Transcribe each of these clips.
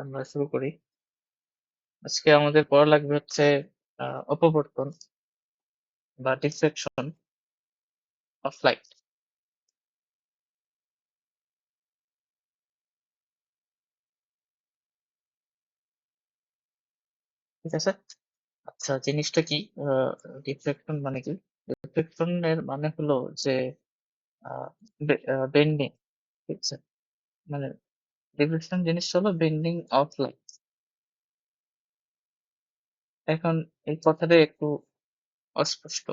আমরা শুরু করি। আজকে আমাদের পড়া লাগবে হচ্ছে অপবর্তন বা ডিফ্লেকশন অফ লাইট। ঠিক আছে? আচ্ছা, জিনিসটা কি? ডিফ্লেকশন মানে কি? ডিফ্লেকশন এর মানে হলো যে বেন্ডিং। ঠিক আছে? মানে ডিফ্লেকশন জিনিসটা হলো বেন্ডিং অফ লাইট। এখন এই কথাটা একটু অস্পষ্ট।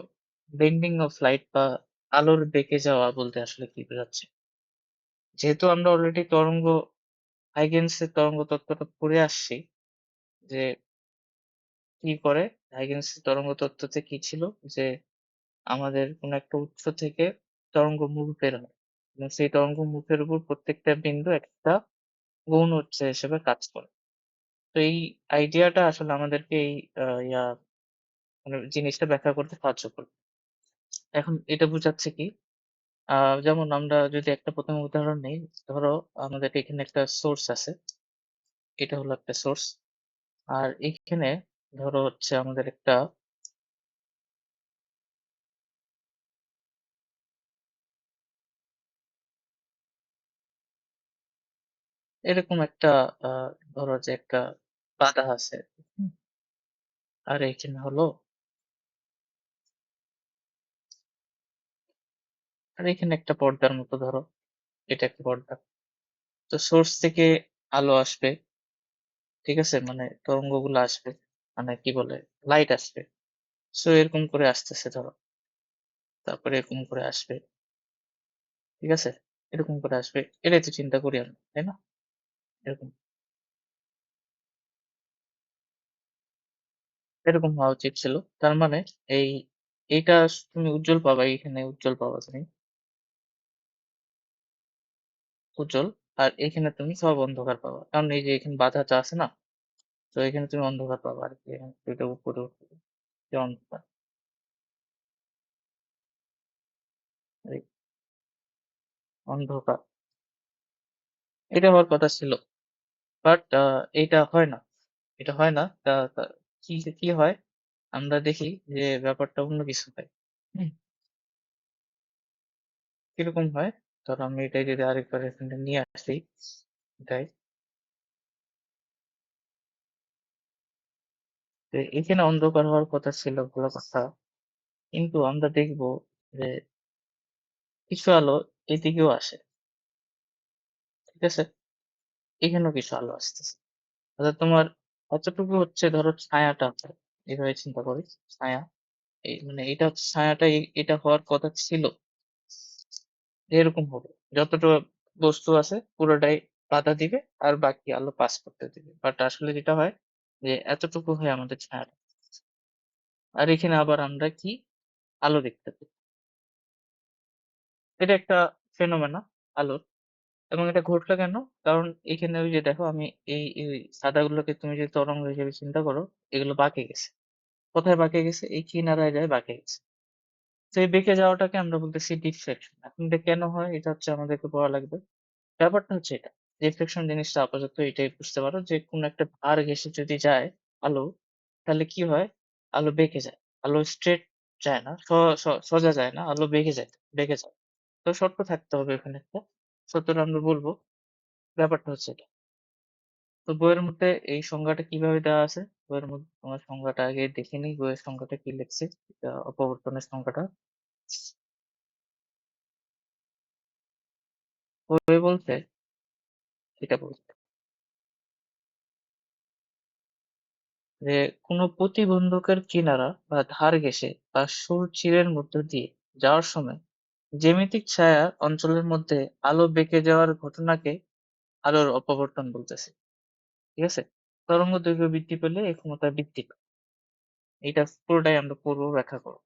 বেন্ডিং অফ লাইট বা আলোর বেঁকে যাওয়া বলতে আসলে কি বোঝাচ্ছে? যেহেতু আমরা অলরেডি হাইগেনস এর তরঙ্গ তত্ত্বটা পড়ে আসছি, যে কি করে হাইগেনস তরঙ্গ তত্ত্বতে কি ছিল, যে আমাদের কোন একটা উৎস থেকে তরঙ্গ মুভ বের হয় এবং সেই তরঙ্গ মুখের উপর প্রত্যেকটা বিন্দু একটা গৌণ উৎস হিসেবে কাজ করে। তো এই আইডিয়াটা আসলে আমাদেরকে এই মানে জিনিসটা ব্যাখ্যা করতে সাহায্য করবে। এখন এটা বোঝাচ্ছে কি, যেমন আমরা যদি একটা প্রথম উদাহরণ নেই, ধরো আমাদের এখানে একটা সোর্স আছে, এটা হলো একটা সোর্স, আর এখানে ধরো হচ্ছে আমাদের একটা এরকম একটা ধরো যে একটা বাধা আছে। হুম, আর এইখানে হলো, আর এখানে একটা পর্দার মতো ধরো, এটা একটা পর্দা। তো সোর্স থেকে আলো আসবে, ঠিক আছে, মানে তরঙ্গগুলো আসবে, মানে কি বলে, লাইট আসবে। সো এরকম করে আসতেছে ধরো, তারপরে এরকম করে আসবে, ঠিক আছে, এরকম করে আসবে। এটাই তো চিন্তা করি আমি, তাই না? এরকম এরকম হওয়া উচিত ছিল। তার মানে এই এইটা তুমি উজ্জ্বল পাবা, এখানে উজ্জ্বল পাবা তুমি, উজ্জ্বল। আর এখানে তুমি সব অন্ধকার পাবা, কারণ এই যে এখানে বাধাটা আছে না, তো এখানে তুমি অন্ধকার পাবা আর কি, এখানে দুইটা উপরে উঠবে, যে অন্ধকার, এই অন্ধকার, এটা হওয়ার কথা ছিল। বাট এইটা হয় না, এটা হয় না। কি কি হয়, আমরা দেখি যে ব্যাপারটা অন্য কিছু হয়। হুম, কিরকম হয়, ধরো আমি এটাই যদি আরেকবার এখানে নিয়ে আসি, এটাই, তো এখানে অন্ধকার হওয়ার কথা ছিল, ভালো কথা, কিন্তু আমরা দেখবো যে কিছু আলো এদিকেও আসে, ঠিক আছে, এখানেও কিছু আলো আসতেছে। অর্থাৎ তোমার এতটুকু হচ্ছে ধরো ছায়াটা আছে, এভাবে চিন্তা করি, ছায়া, এই মানে এটা হচ্ছে ছায়াটা, এটা হওয়ার কথা ছিল, এরকম হবে, যতটা বস্তু আছে পুরোটাই বাধা দিবে আর বাকি আলো পাস করতে দিবে। বাট আসলে যেটা হয় যে এতটুকু হয় আমাদের ছায়াটা, আর এখানে আবার আমরা কি আলো দেখতে পাই। এটা একটা ফেনোমেনা আলোর। এবং এটা ঘটলো কেন? কারণ এখানে ওই যে দেখো, আমি এই সাদাগুলোকে তুমি যদি তরঙ্গ হিসেবে চিন্তা করো, এগুলো বাঁকে গেছে। কোথায় বাঁকে গেছে? এই কিনারায় যায় বাঁকে গেছে। তো এই বেঁকে যাওয়াটাকে আমরা বলতেছি ডিফ্লেকশন। এখন এটা কেন হয়, এটা হচ্ছে আমাদেরকে পড়া লাগবে। ব্যাপারটা হচ্ছে এটা, রিফ্লেকশন জিনিসটা আপাতত এটাই বুঝতে পারো, যে কোনো একটা ধার ঘেঁষে যদি যায় আলো, তাহলে কি হয়, আলো বেঁকে যায়, আলো স্ট্রেট যায় না, সোজা যায় না, আলো বেঁকে যায়। তো শর্ত থাকতে হবে এখানে একটা, শর্তটা আমরা বলবো। ব্যাপারটা হচ্ছে এটা। তো বইয়ের মধ্যে এই সংজ্ঞাটা কিভাবে দেওয়া আছে, বইয়ের মধ্যে তোমার সংজ্ঞাটা আগে দেখে নিই, বইয়ের সংজ্ঞাটা কি লিখছে, এটা অপবর্তনের সংজ্ঞাটা। বই বলতে এটা বলছে যে কোনো প্রতিবন্ধকের কিনারা বা ধার ঘেঁষে বা সুরচিরের মধ্য দিয়ে যাওয়ার সময় জ্যামিতিক ছায়া অঞ্চলের মধ্যে আলো বেঁকে যাওয়ার ঘটনাকে আলোর অপবর্তন বলতেছে। ঠিক আছে? তরঙ্গ দৈর্ঘ্য বৃদ্ধি পেলে এই ক্ষমতা বৃদ্ধি পায়। এটা পুরোটাই আমরা পড়বো, ব্যাখ্যা করবো।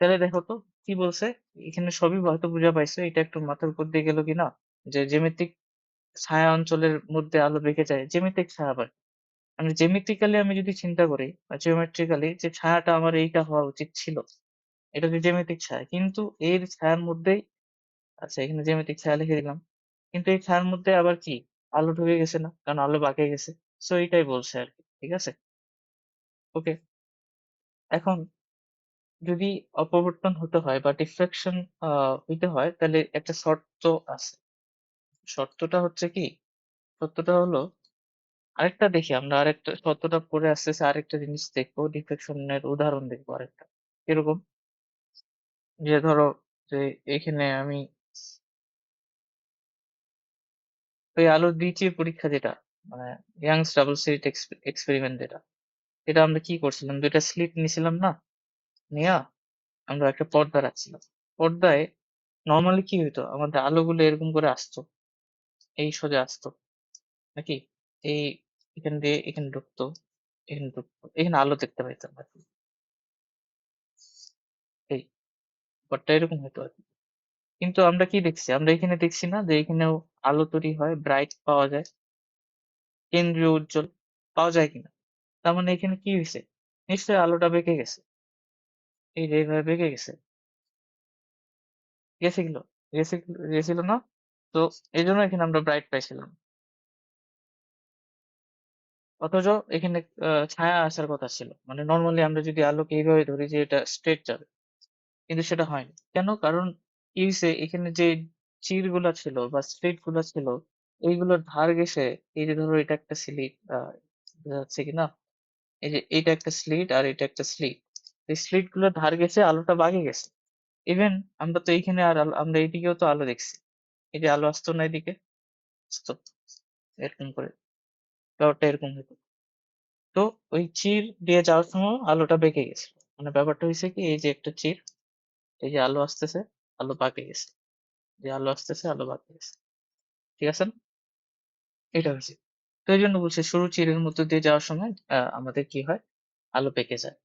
তাহলে দেখো তো কি বলছে, এখানে সবই হয়তো বুঝা পাইছো, এটা একটু মাথার উপর দিয়ে গেল কিনা, যে জ্যামিতিক ছায়া অঞ্চলের মধ্যে আলো বেঁকে যায়, জ্যামিতিক ছায়া আবার, মানে জ্যামিতিক্যালি আমি যদি চিন্তা করি বা জিওমেট্রিক্যালি, যে ছায়াটা আমার এইটা হওয়া উচিত ছিল, এটা হচ্ছে জ্যামিতিক ছায়া, কিন্তু এর ছায়ার মধ্যেই, আচ্ছা এখানে জ্যামিতিক ছায়া লিখে দিলাম, কিন্তু এই ছায়ার মধ্যে আবার কি আলো ঢুকে গেছে না, কারণ আলো বাঁকে গেছে। সো এইটাই বলছে আরকি। ঠিক আছে? ওকে। এখন যদি অপবর্তন হতে হয় বা ডিফ্রাকশন আ হইতে হয় তাহলে একটা শর্ত আছে। শর্তটা হচ্ছে কি? শর্তটা হলো আরেকটা দেখি আমরা আরেকটা শর্তটা পরে আসতেছি আরেকটা জিনিস দেখবো ডিফ্লেকশন এর উদাহরণ দেখবো আরেকটা। কিরকম? যে ধরো যে এখানে আমি ওই আলোর দ্বিতীয় পরীক্ষা যেটা মানে ইয়াংস ডাবল স্লিট এক্সপেরিমেন্ট যেটা, এটা আমরা কি করছিলাম? ২ টা স্লিট নিছিলাম না? নেয়া আমরা একটা পর্দা রাখছিলাম। পর্দায় নরমালি কি হইতো? আমাদের আলোগুলো এরকম করে আসতো। এই সোজা আসতো। নাকি? এই এখান দিয়ে এখানে ঢুকতো, এখানে ঢুকতো। এখানে আলো দেখতে পাইতাম আরকি। এই ব্যাপারটা এরকম হতো আরকি। কিন্তু আমরা কি দেখছি? আমরা এখানে দেখছি না যে এখানেও আলো তৈরি হয়, ব্রাইট পাওয়া যায়, কেন্দ্রীয় উজ্জ্বল পাওয়া যায় কিনা? তার মানে এখানে কি হইছে? নিশ্চয়ই আলোটা বেঁকে গেছে। এই যে এভাবে বেঁকে গেছে। গেছিল, গেছিল না? তো এজন্য এখানে আমরা ব্রাইট পাইছিলাম। অথচ এখানে ছায়া আসার কথা ছিল। মানে নরমালি আমরা যদি আলোকে এইভাবে ধরি যে এটা স্ট্রেইট যাবে। কিন্তু সেটা হয়নি। কেন? কারণ কি হইছে? এখানে যে চিরগুলা ছিল বা স্লিট গুলা ছিল, এইগুলোর ধার ঘেঁষে এই যে ধরো এটা একটা স্লিট বোঝা যাচ্ছে কিনা? এই যে এইটা একটা স্লিট আর এটা একটা স্লিট। এই স্লিট গুলোর ধার ঘেঁষে আলোটা বাগে গেছে। ইভেন আমরা তো এইখানে আর আমরা এইদিকেও তো আলো দেখছি। এই যে আলো আসতো না এদিকে? আসতো। এরকম করে। ব্যাপারটা এরকম হতো। তো ওই চির দিয়ে যাওয়ার সময় আলোটা বেঁকে গেছিল। মানে ব্যাপারটা হইছে কি? এই যে একটা চির, এই যে আলো আসতেছে, আলো বাঁকে গেছে। যে আলো আসতেছে, আলো বাঁকে গেছে। ঠিক আছে না? এটা হইছে। তো এইজন্য বলছি সরু চিরের মধ্য দিয়ে যাওয়ার সময় আমাদের কি হয়? আলো পেকে যায়।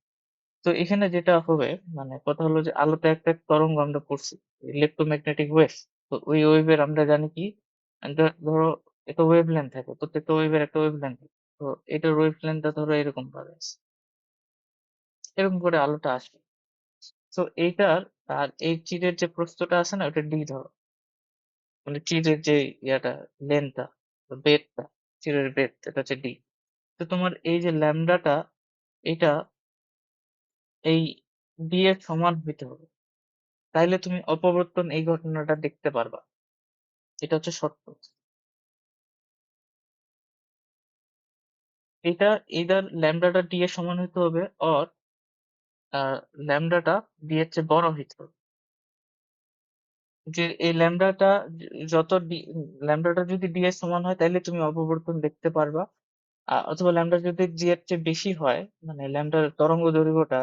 তো এখানে যেটা হবে মানে কথা হলো যে আলোতে একটা তরঙ্গ আমরা পড়ছি। Electromagnetic wave. তো ওই ওয়েভের আমরা জানি কি? ধরো একটা ওয়েভলেংথ থাকে। প্রত্যেকটা ওয়েভের একটা ওয়েভলেংথ থাকে। তো এটার ওয়েভলেংথটা ধরো এরকম ভাবে আছে। এরকম করে আলোটা আসবে। তো এইটার আর এই চিরের যে প্রস্থটা আছে না? ওটা d ধরো। মানে চিরের যে ইয়াটা লেন্থটা, বেধটা, চিরের বেধ এটা হচ্ছে d। তো তোমার এই যে ল্যামডাটা এটা এই d এর সমান হইতে হবে। তাইলে তুমি অপবর্তন এই ঘটনাটা দেখতে পারবা। এটা হচ্ছে শর্ত। এটা either ল্যামডাটা d এর সমান হইতে হবে or আ ল্যামডাটা d এর চেয়ে বড় হইতে হবে। যে এই ল্যামডাটা যত ল্যামডাটা যদি d এর সমান হয় তাইলে তুমি অপবর্তন দেখতে পারবা। অথবা ল্যামডা যদি জি এর চেয়ে বেশি হয়, মানে ল্যামডার তরঙ্গ দৈর্ঘ্যটা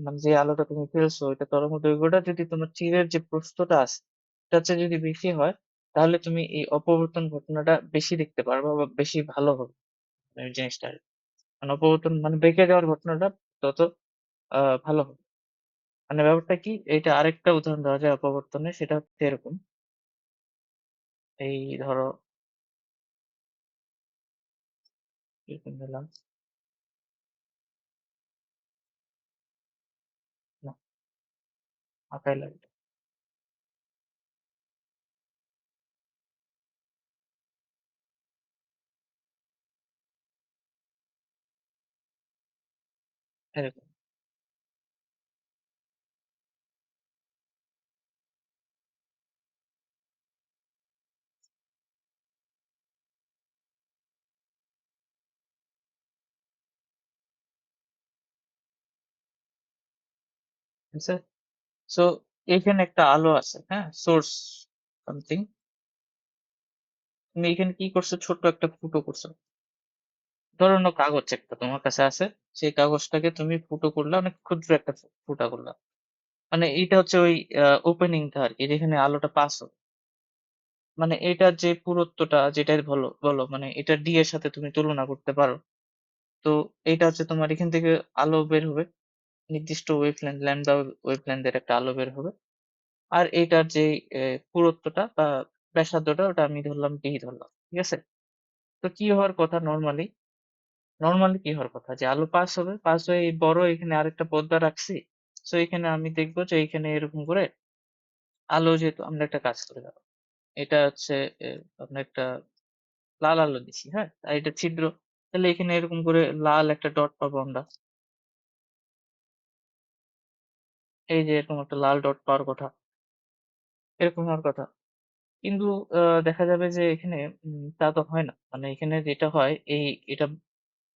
মানে যে আলোটা তুমি ফেলছো ওইটা তরঙ্গ দৈর্ঘ্যটা যদি তোমার চিরের যে প্রস্থটা আছে তার চেয়ে যদি বেশি হয়, তাহলে তুমি এই অপবর্তন ঘটনাটা বেশি দেখতে পারবা বা বেশি ভালো হবে এই জিনিসটা আরকি। মানে অপবর্তন মানে বেঁকে যাওয়ার ঘটনাটা তত ভালো হবে। মানে ব্যাপারটা কি? এইটা আরেকটা উদাহরণ দেওয়া যায় অপবর্তনের সেটা হচ্ছে এরকম। এই ধরো এরকম নিলাম, না মাথায় লাগবে এরকম। ঠিক আছে? সো এইখানে একটা আলো আছে, হ্যাঁ? Source something. তুমি এখানে কি করছো? ছোট্ট একটা ফুটো করছো। ধরে নাও কাগজ একটা তোমার কাছে আছে। সেই কাগজটাকে তুমি ফুটো করলা, অনেক ক্ষুদ্র একটা ফুটা করলা। মানে এইটা হচ্ছে ওই ওপেনিংটা আরকি যেখানে আলোটা পাস হবে। মানে এটার যে পুরুত্বটা যেটাই বলো মানে এটা ডি এর সাথে তুমি তুলনা করতে পারো। তো এইটা হচ্ছে তোমার এখান থেকে আলো বের হবে। নির্দিষ্ট ওয়েভলেংথ ল্যামডা ওয়েভলেংথ এর একটা আলো বের হবে। আর এইটার যে পুরুত্বটা বা ব্যাসার্ধটা ওটা আমি ধরলাম ডি ধরলাম। ঠিক আছে? তো কি হওয়ার কথা নরমালি কি হওয়ার কথা যে আলো পাস হবে, পাস হয়ে এই বড় এখানে আরেকটা পর্দা রাখছি। সো এখানে আমি দেখব যে এইখানে এরকম করে আলো যেহেতু আমরা একটা কাজ করে দাও। এটা হচ্ছে আপনার একটা লাল আলো দিছি, হ্যাঁ? আর এটা ছিদ্র। তাহলে এখানে এরকম করে লাল একটা ডট পাবো আমরা। এই যে এরকম একটা লাল ডট পাওয়ার কথা, এরকম হওয়ার কথা। কিন্তু দেখা যাবে যে এখানে তা তো হয় না। মানে এখানে যেটা হয় এটা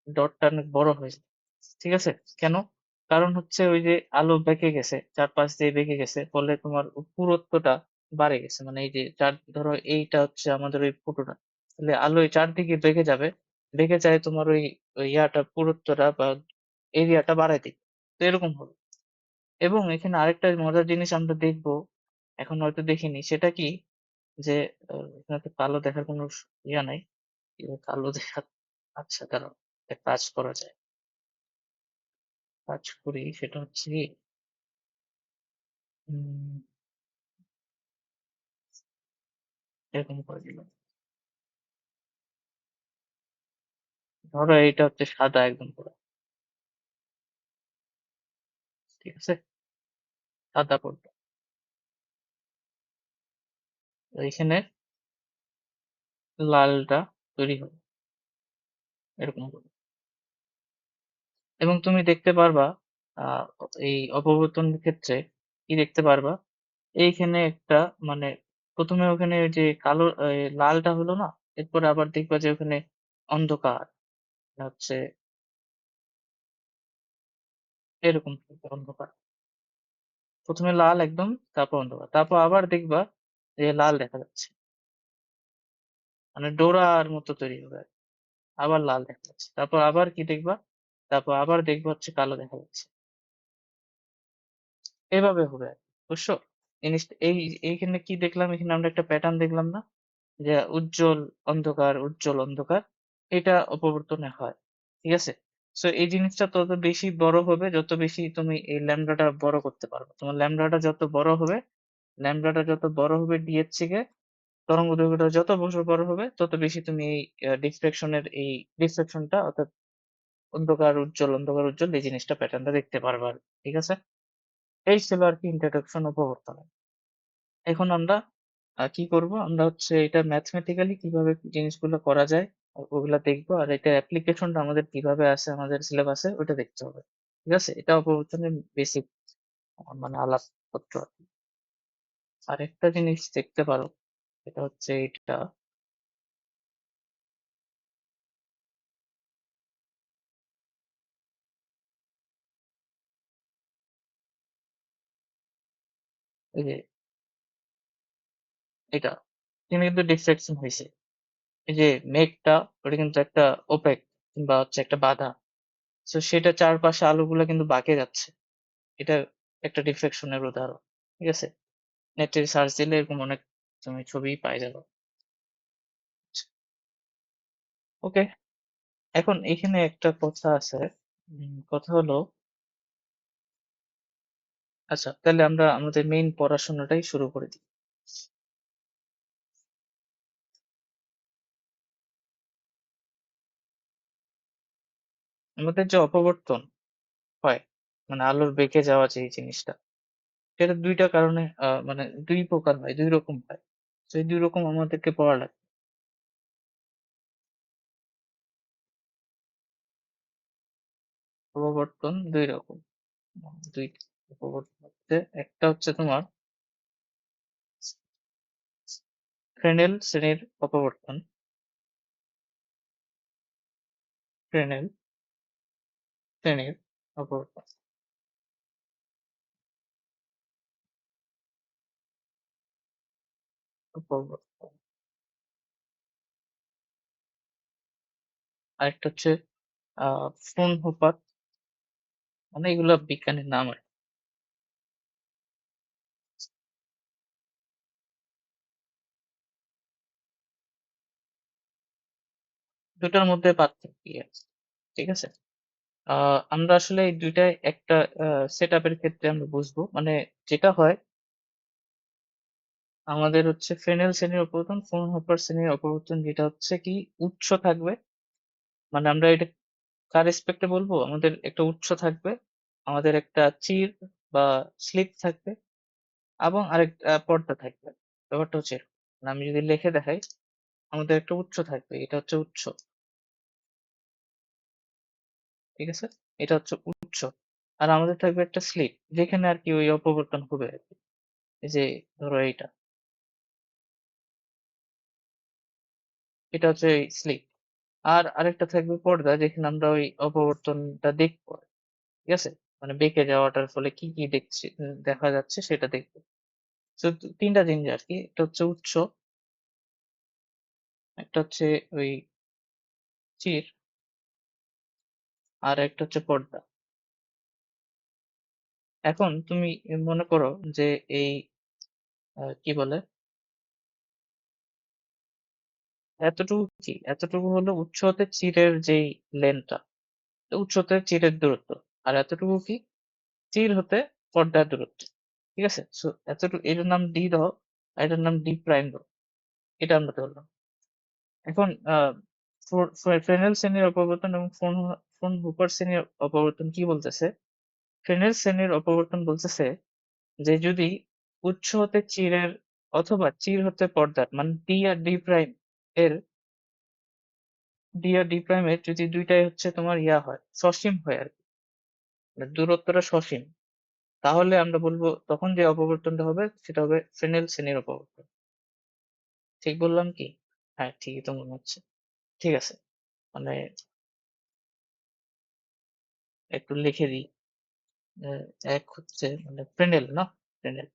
ডটটা অনেক বড় হয়ে যায়। ঠিক আছে? কেন? কারণ হচ্ছে ওই যে আলো বেঁকে গেছে, চারপাশ দিয়ে বেঁকে গেছে। ফলে তোমার পুরুত্বটা বাড়ে গেছে। মানে এই যে ধরো এইটা হচ্ছে আমাদের ওই ফুটোটা। তাহলে আলো এই চারদিকে বেঁকে যাবে। বেঁকে যায় তোমার ওই ইয়াটা পুরুত্বটা বা এরিয়াটা বাড়ায় দিবে। তো এরকম হবে। এবং এখানে আরেকটা মজার জিনিস আমরা দেখবো, এখন হয়তো দেখিনি। সেটা কি? যে এখানে তো কালো দেখার কোনো ইয়া নাই। কালো দেখা আচ্ছা দাঁড়াও, একটা কাজ করা যায়। কাজ করি সেটা হচ্ছে কি উম, এরকম করে দিলাম। ধরো এইটা হচ্ছে সাদা একদম পুরো। ঠিক আছে? সাদা পড়বে। তো এইখানে লালটা তৈরি হবে এরকম করে। এবং তুমি দেখতে পারবা আহ এই অপবর্তনের ক্ষেত্রে কি দেখতে পারবা, এইখানে একটা মানে প্রথমে ওখানে ওই যে কালো লালটা হলো না, এরপরে আবার দেখবা যে ওখানে অন্ধকার হচ্ছে এরকম থাকবে অন্ধকার। প্রথমে লাল একদম, তারপর অন্ধকার, তারপর আবার দেখবা যে লাল দেখা যাচ্ছে, মানে ডোরার মতো তৈরি হবে। আবার লাল দেখা যাচ্ছে, তারপর আবার কি দেখবা, তারপর আবার দেখবা হচ্ছে কালো দেখা যাচ্ছে। এভাবে হবে আর কি, বুঝছো? জিনিসটা এইখানে কি দেখলাম, এখানে আমরা একটা প্যাটার্ন দেখলাম না, যে উজ্জ্বল অন্ধকার উজ্জ্বল অন্ধকার, এটা অপবর্তনে হয়। ঠিক আছে? সো এই জিনিসটা তত বেশি বড় হবে যত বেশি তুমি এই ল্যামডাটা বড় করতে পারবে। তোমার ল্যামডাটা যত বড় হবে, ল্যামডাটা যত বড় হবে ডি এর থেকে, তরঙ্গদৈর্ঘ্যটা যত বছর বড় হবে তত বেশি তুমি এই ডিফ্লেকশনের এই ডিফ্লেকশনটা অর্থাৎ অন্ধকার উজ্জ্বল এই জিনিসটা প্যাটার্নটা দেখতে পারবে আর কি। ঠিক আছে? এই ছিল আর কি ইন্ট্রোডাকশন অপবর্তনে। এখন আমরা কি করব, আমরা হচ্ছে এটা ম্যাথমেটিক্যালি কিভাবে জিনিসগুলো করা যায় ওগুলা দেখবো, আর এটা অ্যাপ্লিকেশনটা আমাদের কিভাবে আছে আমাদের সিলেবাসে ওটা দেখতে হবে। ঠিক আছে? এটা অপবর্তনের বেসিক মানে আলাপপত্র আর কি। আর একটা জিনিস দেখতে পারো, এটা হচ্ছে এটা, এই যে এটা, এখানে কিন্তু ডিফ্লেকশন হয়েছে। এই যে মেঘটা, ওটা কিন্তু একটা ওপেক কিংবা হচ্ছে একটা বাধা। তো সেটা চারপাশে আলোগুলো কিন্তু বাঁকে যাচ্ছে। এটা একটা ডিফ্লেকশনের উদাহরণ। ঠিক আছে? নেটে সার্চ দিলে এরকম অনেক তুমি ছবি পাই যাবে। ওকে, এখন এখানে একটা কথা আছে। কথা হলো, আচ্ছা তাহলে আমরা আমাদের মেইন পড়াশোনাটাই শুরু করে দিই। আমাদের যে অপবর্তন হয়, মানে আলোর বেঁকে যাওয়া যে এই জিনিসটা, সেটা দুইটা কারণে মানে দুই প্রকার হয়, দুই রকম হয়। সেই দুই রকম আমাদেরকে পড়া লাগে। অপবর্তন দুই রকম। দুই অপবর্তন হচ্ছে, একটা হচ্ছে তোমার ফ্রেনেল শ্রেণীর অপবর্তন, ফ্রেনেল শ্রেণীর অপবর্তন, অপবর্তন। আরেকটা হচ্ছে ফ্রুনহোফার, মানে এগুলা বিজ্ঞানের নাম আর কি। দুটার মধ্যে পার্থক্য কি আছে? ঠিক আছে? আমরা আসলে এই দুইটাই একটা সেট আপের ক্ষেত্রে আমরা বুঝবো। মানে যেটা হয়, আমাদের হচ্ছে ফ্রেনেল শ্রেণীর অপবর্তন, ফ্রুনহোফার শ্রেণীর অপবর্তন, যেটা হচ্ছে কি উৎস থাকবে। মানে আমরা এটা কার রেসপেক্টে বলবো, আমাদের একটা উৎস থাকবে, আমাদের একটা চির বা স্লিট থাকবে, এবং আরেকটা পর্দা থাকবে। ব্যাপারটা হচ্ছে এরকম। মানে আমি যদি লিখে দেখাই, আমাদের একটা উৎস থাকবে, এটা হচ্ছে উৎস। ঠিক আছে? এটা হচ্ছে উৎস। আর আমাদের থাকবে একটা স্লিট যেখানে আর কি ওই অপবর্তন হবে আর কি। এই যে ধরো এইটা, এটা হচ্ছে এই স্লিট। আর আরেকটা থাকবে পর্দা যেখানে আমরা ওই অপবর্তনটা দেখবো। ঠিক আছে? মানে বেঁকে যাওয়াটার ফলে কি, কি দেখা যাচ্ছে সেটা দেখবো। তো ৩ টা জিনিস আরকি। একটা হচ্ছে উৎস, একটা হচ্ছে ওই চির, আর একটা হচ্ছে পর্দা। এখন তুমি মনে করো যে এই কি বলে? এতটুকু কি? এতটুকু হলো উৎস হতে চিরের যেই লেন্থটা। উৎস হতে চিরের দূরত্ব। আর এতটুকু কি? চির হতে পর্দার দূরত্ব। ঠিক আছে? সো এতটুকু এটার নাম ডি দাও, আর এটার নাম ডি প্রাইম দাও। এটা আমরা ধরলাম। এখন ফ্রেনেল শ্রেণীর অপবর্তন এবং ফোন হুপার শ্রেণীর অপবর্তন কি বলতেছে? ফ্রেনেল শ্রেণীর অপবর্তন বলতেছে যে যদি উৎস হতে চিরের অথবা চির হতে পর্দার মানে এর ডি আর ডি প্রাইমের যদি দুইটাই হচ্ছে তোমার ইয়া হয়, সসীম হয় আর কি, মানে দূরত্বটা সসীম, তাহলে আমরা বলবো তখন যে অপবর্তনটা হবে সেটা হবে ফ্রেনেল শ্রেণীর অপবর্তন। ঠিক বললাম কি? হ্যাঁ, ঠিকই তো মনে হচ্ছে। ঠিক আছে, মানে একটু লিখে দিই। আহ, এক হচ্ছে মানে ফ্রেনেল না, ফ্রেনেল।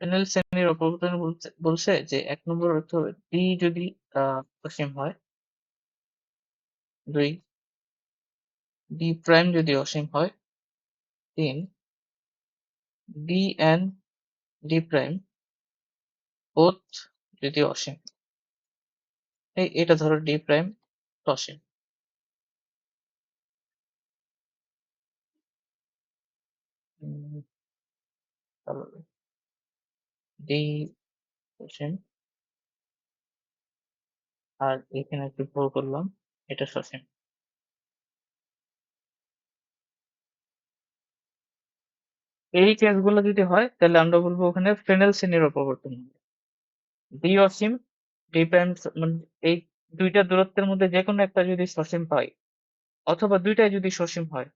ফ্রেনেল শ্রেণীর অপবর্তন বলছে যে ১ নম্বর অর্থ হবে ডি যদি অসীম হয়, ২ ডি প্রাইম যদি অসীম হয়, ৩ d and D prime both যদি অসীম। এটা ধরো ডি প্রাইম অসীম। উম, তাহলে ডি অসীম, আর এখানে একটু ভুল করলাম, এটা সসীম। এই কেসগুলো যদি হয় তাহলে আমরা বলবো ওখানে ফ্রেনেল শ্রেণীর অপবর্তন হবে। ডি অসীম, ডি প্রাইম মানে এই দুইটা দূরত্বের মধ্যে যে কোনো একটা যদি সসীম পাই অথবা দুইটাই যদি সসীম হয়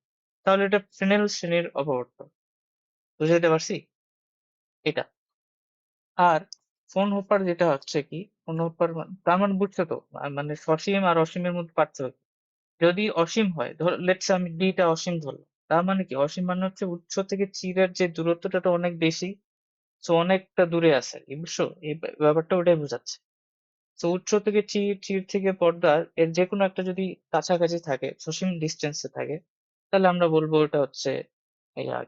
তাহলে এটা ফ্রেনেল শ্রেণীর অপবর্তন। বুঝাইতে পারছি? এটা। আর ফোন হোপার যেটা হচ্ছে কি, ফোন হোপার তার মানে বুঝছো তো, মানে সসীম আর অসীমের মধ্যে পার্থক্য। যদি অসীম হয়, ধর লেটস আমি ডিটা অসীম ধরলাম, তার মানে কি? অসীম মানে হচ্ছে উৎস থেকে চিরের যে দূরত্বটা তো অনেক বেশি, সো অনেকটা দূরে আছে আর কি, বুঝছো? এই ব্যাপারটা ওটাই বোঝাচ্ছে। তো উৎস থেকে চির, চির থেকে পর্দা, এর যে কোনো একটা যদি কাছাকাছি থাকে, সসীম ডিস্টেন্সে থাকে, তাহলে আমরা বলবো ওটা হচ্ছে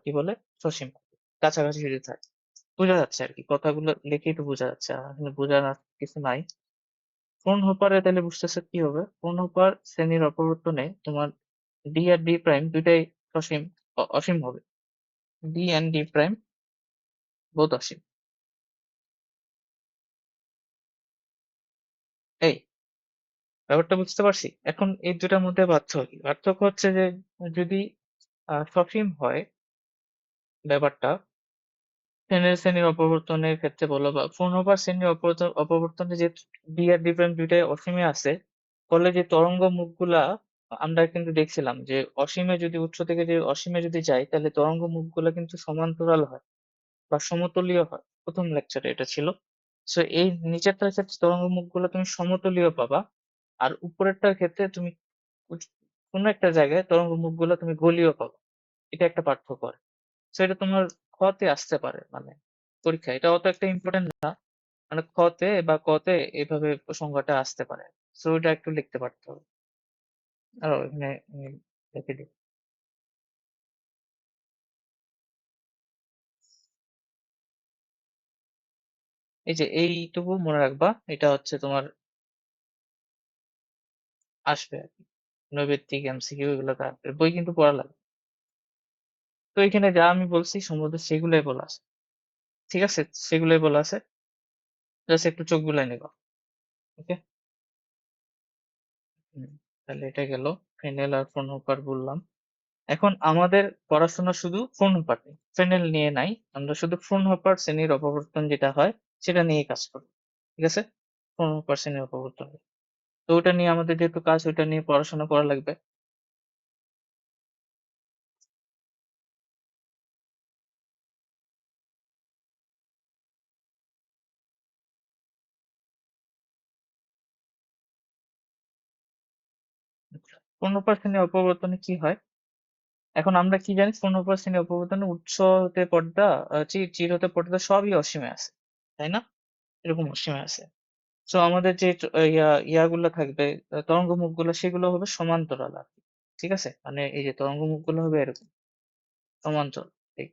কি বলে, সসীম। কাছাকাছি যদি থাকে, বোঝা যাচ্ছে আর কি, কথাগুলো লিখেই তো বোঝা যাচ্ছে, আর এখানে বোঝানোর কিছু নাই। কোন হোপারে তাহলে বুঝতেছে কি হবে? কোন হোপার শ্রেণীর অপবর্তনে তোমার ডি আর ডি প্রাইম দুইটাই সসীম, অসীম হবে। D and D prime both অসীম। এই ব্যাপারটা বুঝতে পারছি। এখন এই দুটার মধ্যে পার্থক্য কি? পার্থক্য হচ্ছে যে যদি সসীম হয় ব্যাপারটা, শ্রেণীর অপবর্তনের ক্ষেত্রে বলো বা পূর্ণবার শ্রেণীর অপবর্তনে যে ডি আর ডি প্রাইম দুইটাই অসীমে আছে, ফলে যে তরঙ্গ মুখগুলা আমরা কিন্তু দেখছিলাম যে অসীমে যদি উৎস থেকে যে অসীমে যদি যাই তাহলে তরঙ্গ মুখগুলা কিন্তু সমান্তরাল হয় বা সমতলীয় হয়। প্রথম লেকচারে এটা ছিল। সো এই নিচেরটার ক্ষেত্রে তরঙ্গ মুখগুলো তুমি সমতলীয় পাবা, আর উপরেরটার ক্ষেত্রে তুমি কোনো একটা জায়গায় তরঙ্গ মুখগুলো তুমি গোলীয় পাবা। এটা একটা পার্থক্য। সেটা তোমার খতে আসতে পারে, মানে পরীক্ষায় এটা অত একটা ইম্পর্টেন্ট না, মানে খতে বা কতে এভাবে সংজ্ঞাটা আসতে পারে। সো এটা একটু লিখতে পারতে হবে। আর এখানে লিখে দিই। এই যে এইটুকু মনে রাখবা, এটা হচ্ছে তোমার আসবে আর কি, নৈবেত্তিক এমসিকিউ এগুলোতে আসবে, বই কিন্তু পড়া লাগবে। তো এখানে যা আমি বলছি সম্ভবত সেগুলোই বলা আছে। ঠিক আছে, সেগুলোই বলা আছে, জাস্ট একটু চোখ বুলাই নিবা। ওকে। তাহলে এটা গেল, ফেনেল আর ফ্রনহোফার বললাম। এখন আমাদের পড়াশোনা শুধু ফ্রুনহোপার নিয়ে, ফ্রেনেল নিয়ে নাই। আমরা শুধু ফ্রুনহোপার শ্রেণীর অপবর্তন যেটা হয় সেটা নিয়ে কাজ করি। ঠিক আছে? ফ্রুনহোপার শ্রেণীর অপবর্তন। তো ওটা নিয়ে আমাদের যেহেতু কাজ, ওইটা নিয়ে পড়াশোনা করা লাগবে। আচ্ছা, ফ্রুনহোপার শ্রেণীর অপবর্তনে কি হয়? এখন আমরা কি জানি, ফ্রুনহোপার শ্রেণীর অপবর্তনে উৎস হতে পর্দা, চির হতে পর্দা সবই অসীমে আছে। তাই না? এরকম অসীমে আছে। সো আমাদের যে ইয়াগুলা থাকবে, তরঙ্গ মুখগুলো, সেগুলো হবে সমান্তরাল আরকি। ঠিক আছে? মানে এই যে তরঙ্গ মুখগুলো হবে এরকম সমান্তরাল। ঠিক,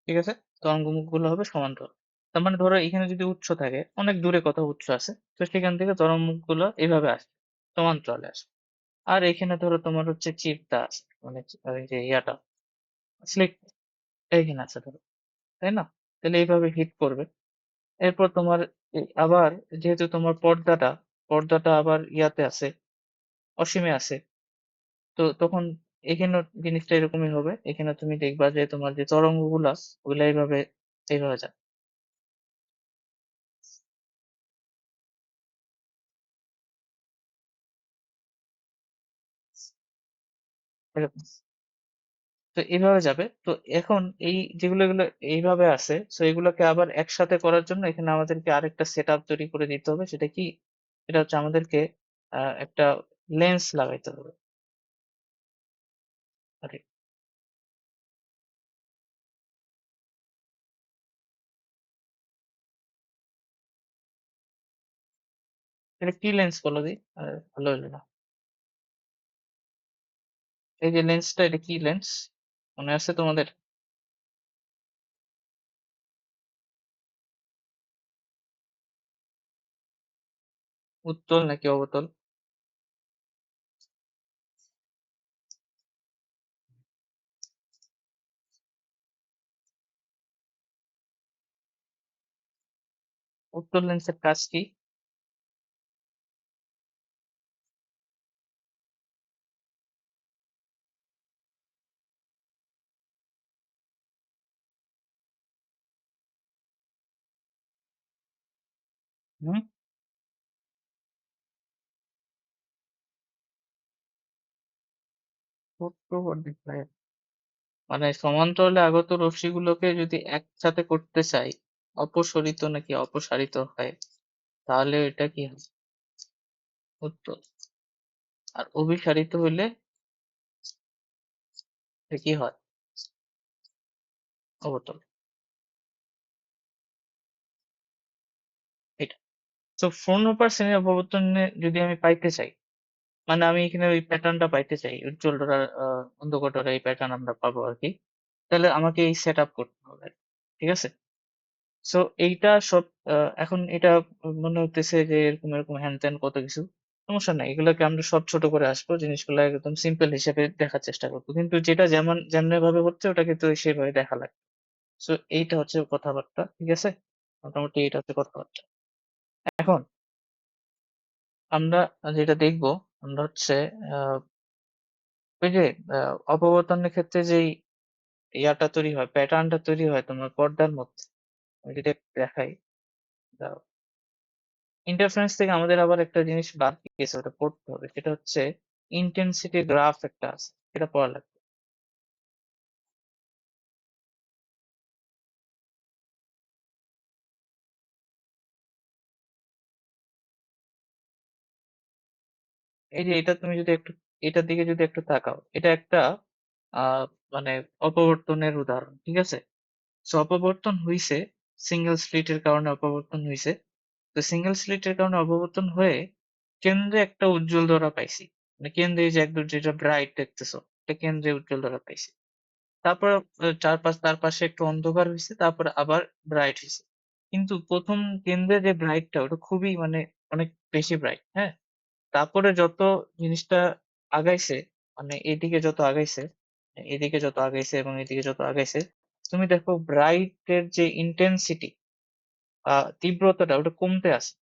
ঠিক আছে? তরঙ্গ মুখগুলো হবে সমান্তরাল। তার মানে ধরো এখানে যদি উৎস থাকে, অনেক দূরে কোথাও উৎস আছে। তো সেখান থেকে তরঙ্গ মুখগুলো এভাবে আসবে, সমান্তরালে আসবে। আর এখানে ধরো তোমার হচ্ছে চিপটা আছে, মানে ওই যে ইয়াটা, স্লিট এইখানে আছে ধরো। তাই না? তাহলে এইভাবে হিট করবে। এরপর তোমার আবার যেহেতু তোমার পর্দাটা আবার ইয়াতে আছে, অসীমে আছে। তো তখন এখানেও জিনিসটা এরকমই হবে। এখানে তুমি দেখবা যে তোমার যে তরঙ্গগুলা, ওগুলা এইভাবে যায়। এরকম। তো এইভাবে যাবে। তো এখন এগুলো এইভাবে আছে, সো এগুলোকে আবার একসাথে করার জন্য এখানে আমাদেরকে আরেকটা সেটআপ তৈরি করে দিতে হবে। সেটা কি? সেটা হচ্ছে আমাদেরকে একটা লেন্স লাগাইতে হবে। আরে, এটা কি লেন্স বলো দি? ভালো হইলো না। এই যে লেন্সটা, এটা কি লেন্স? মনে আছে তোমাদের? উত্তল নাকি অবতল? উত্তল লেন্সের কাজ কি? হুম? চক্রবর্তী, মানে সমান্তরালে আগত রশ্মিগুলোকে যদি একসাথে করতে চাই, অপসরিত নাকি অপসারিত হয়, তাহলে এটা কি হয়? উত্তল। আর অভিসারিত হইলে এটা কি হয়? অবতল। এটা, তো ফ্রুনহোফার শ্রেণীর অপবর্তনে যদি আমি পাইতে চাই, মানে আমি এখানে ওই প্যাটার্নটা পাইতে চাই, উজ্জ্বল ডোরার অন্ধকার ডোরার এই প্যাটার্ন আমরা পাবো আর কি। তাহলে আমাকে এই সেট আপ করতে হবে। ঠিক আছে? সো এইটা সব, এখন এটা মনে হইতেছে যে এরকম এরকম হ্যান ত্যান কত কিছু। সমস্যা নাই, এগুলোকে আমরা সব ছোট করে আসবো, জিনিসগুলো একদম সিম্পল হিসেবে দেখার চেষ্টা করবো, কিন্তু যেটা যেমন যেমনি ভাবে হচ্ছে ওটাকে তো সেভাবে দেখা লাগবে। সো এইটা হচ্ছে কথাবার্তা। ঠিক আছে? মোটামুটি এইটা হচ্ছে কথাবার্তা। এখন আমরা যেটা দেখবো, আমরা হচ্ছে আহ ওই যে অপবর্তনের ক্ষেত্রে যেই ইয়াটা তৈরি হয়, প্যাটার্নটা তৈরি হয় তোমার পর্দার মধ্যে, আমি যদি একটু দেখাই। ইন্টারফারেন্স থেকে আমাদের আবার একটা জিনিস বাকি গেছে, ওটা পড়তে হবে। সেটা হচ্ছে ইন্টেন্সিটি গ্রাফ একটা আছে, এটা পড়া লাগবে। এই যে এটা তুমি যদি একটু এটার দিকে যদি একটু তাকাও, এটা একটা আহ মানে অপবর্তনের উদাহরণ। ঠিক আছে? সো অপবর্তন হইছে, সিঙ্গেল স্লিটের কারণে অপবর্তন হইছে। তো সিঙ্গেল স্লিটের কারণে অপবর্তন হয়ে কেন্দ্রে একটা উজ্জ্বল ধরা পাইছি। মানে কেন্দ্রে এই যে একদম যেটা ব্রাইট দেখতেছো, এটা কেন্দ্রে উজ্জ্বল ধরা পাইছি। তারপর তার পাশে একটু অন্ধকার হইছে, তারপরে আবার ব্রাইট হইছে। কিন্তু প্রথম কেন্দ্রে যে ব্রাইটটা, ওটা খুবই মানে অনেক বেশি ব্রাইট। হ্যাঁ? তারপরে যত জিনিসটা আগাইছে, মানে এদিকে যত আগাইছে এবং এদিকে যত আগাইছে, তুমি দেখো ব্রাইট এর যে ইন্টেন্সিটি তীব্রতাটা ওটা কমতে আসে।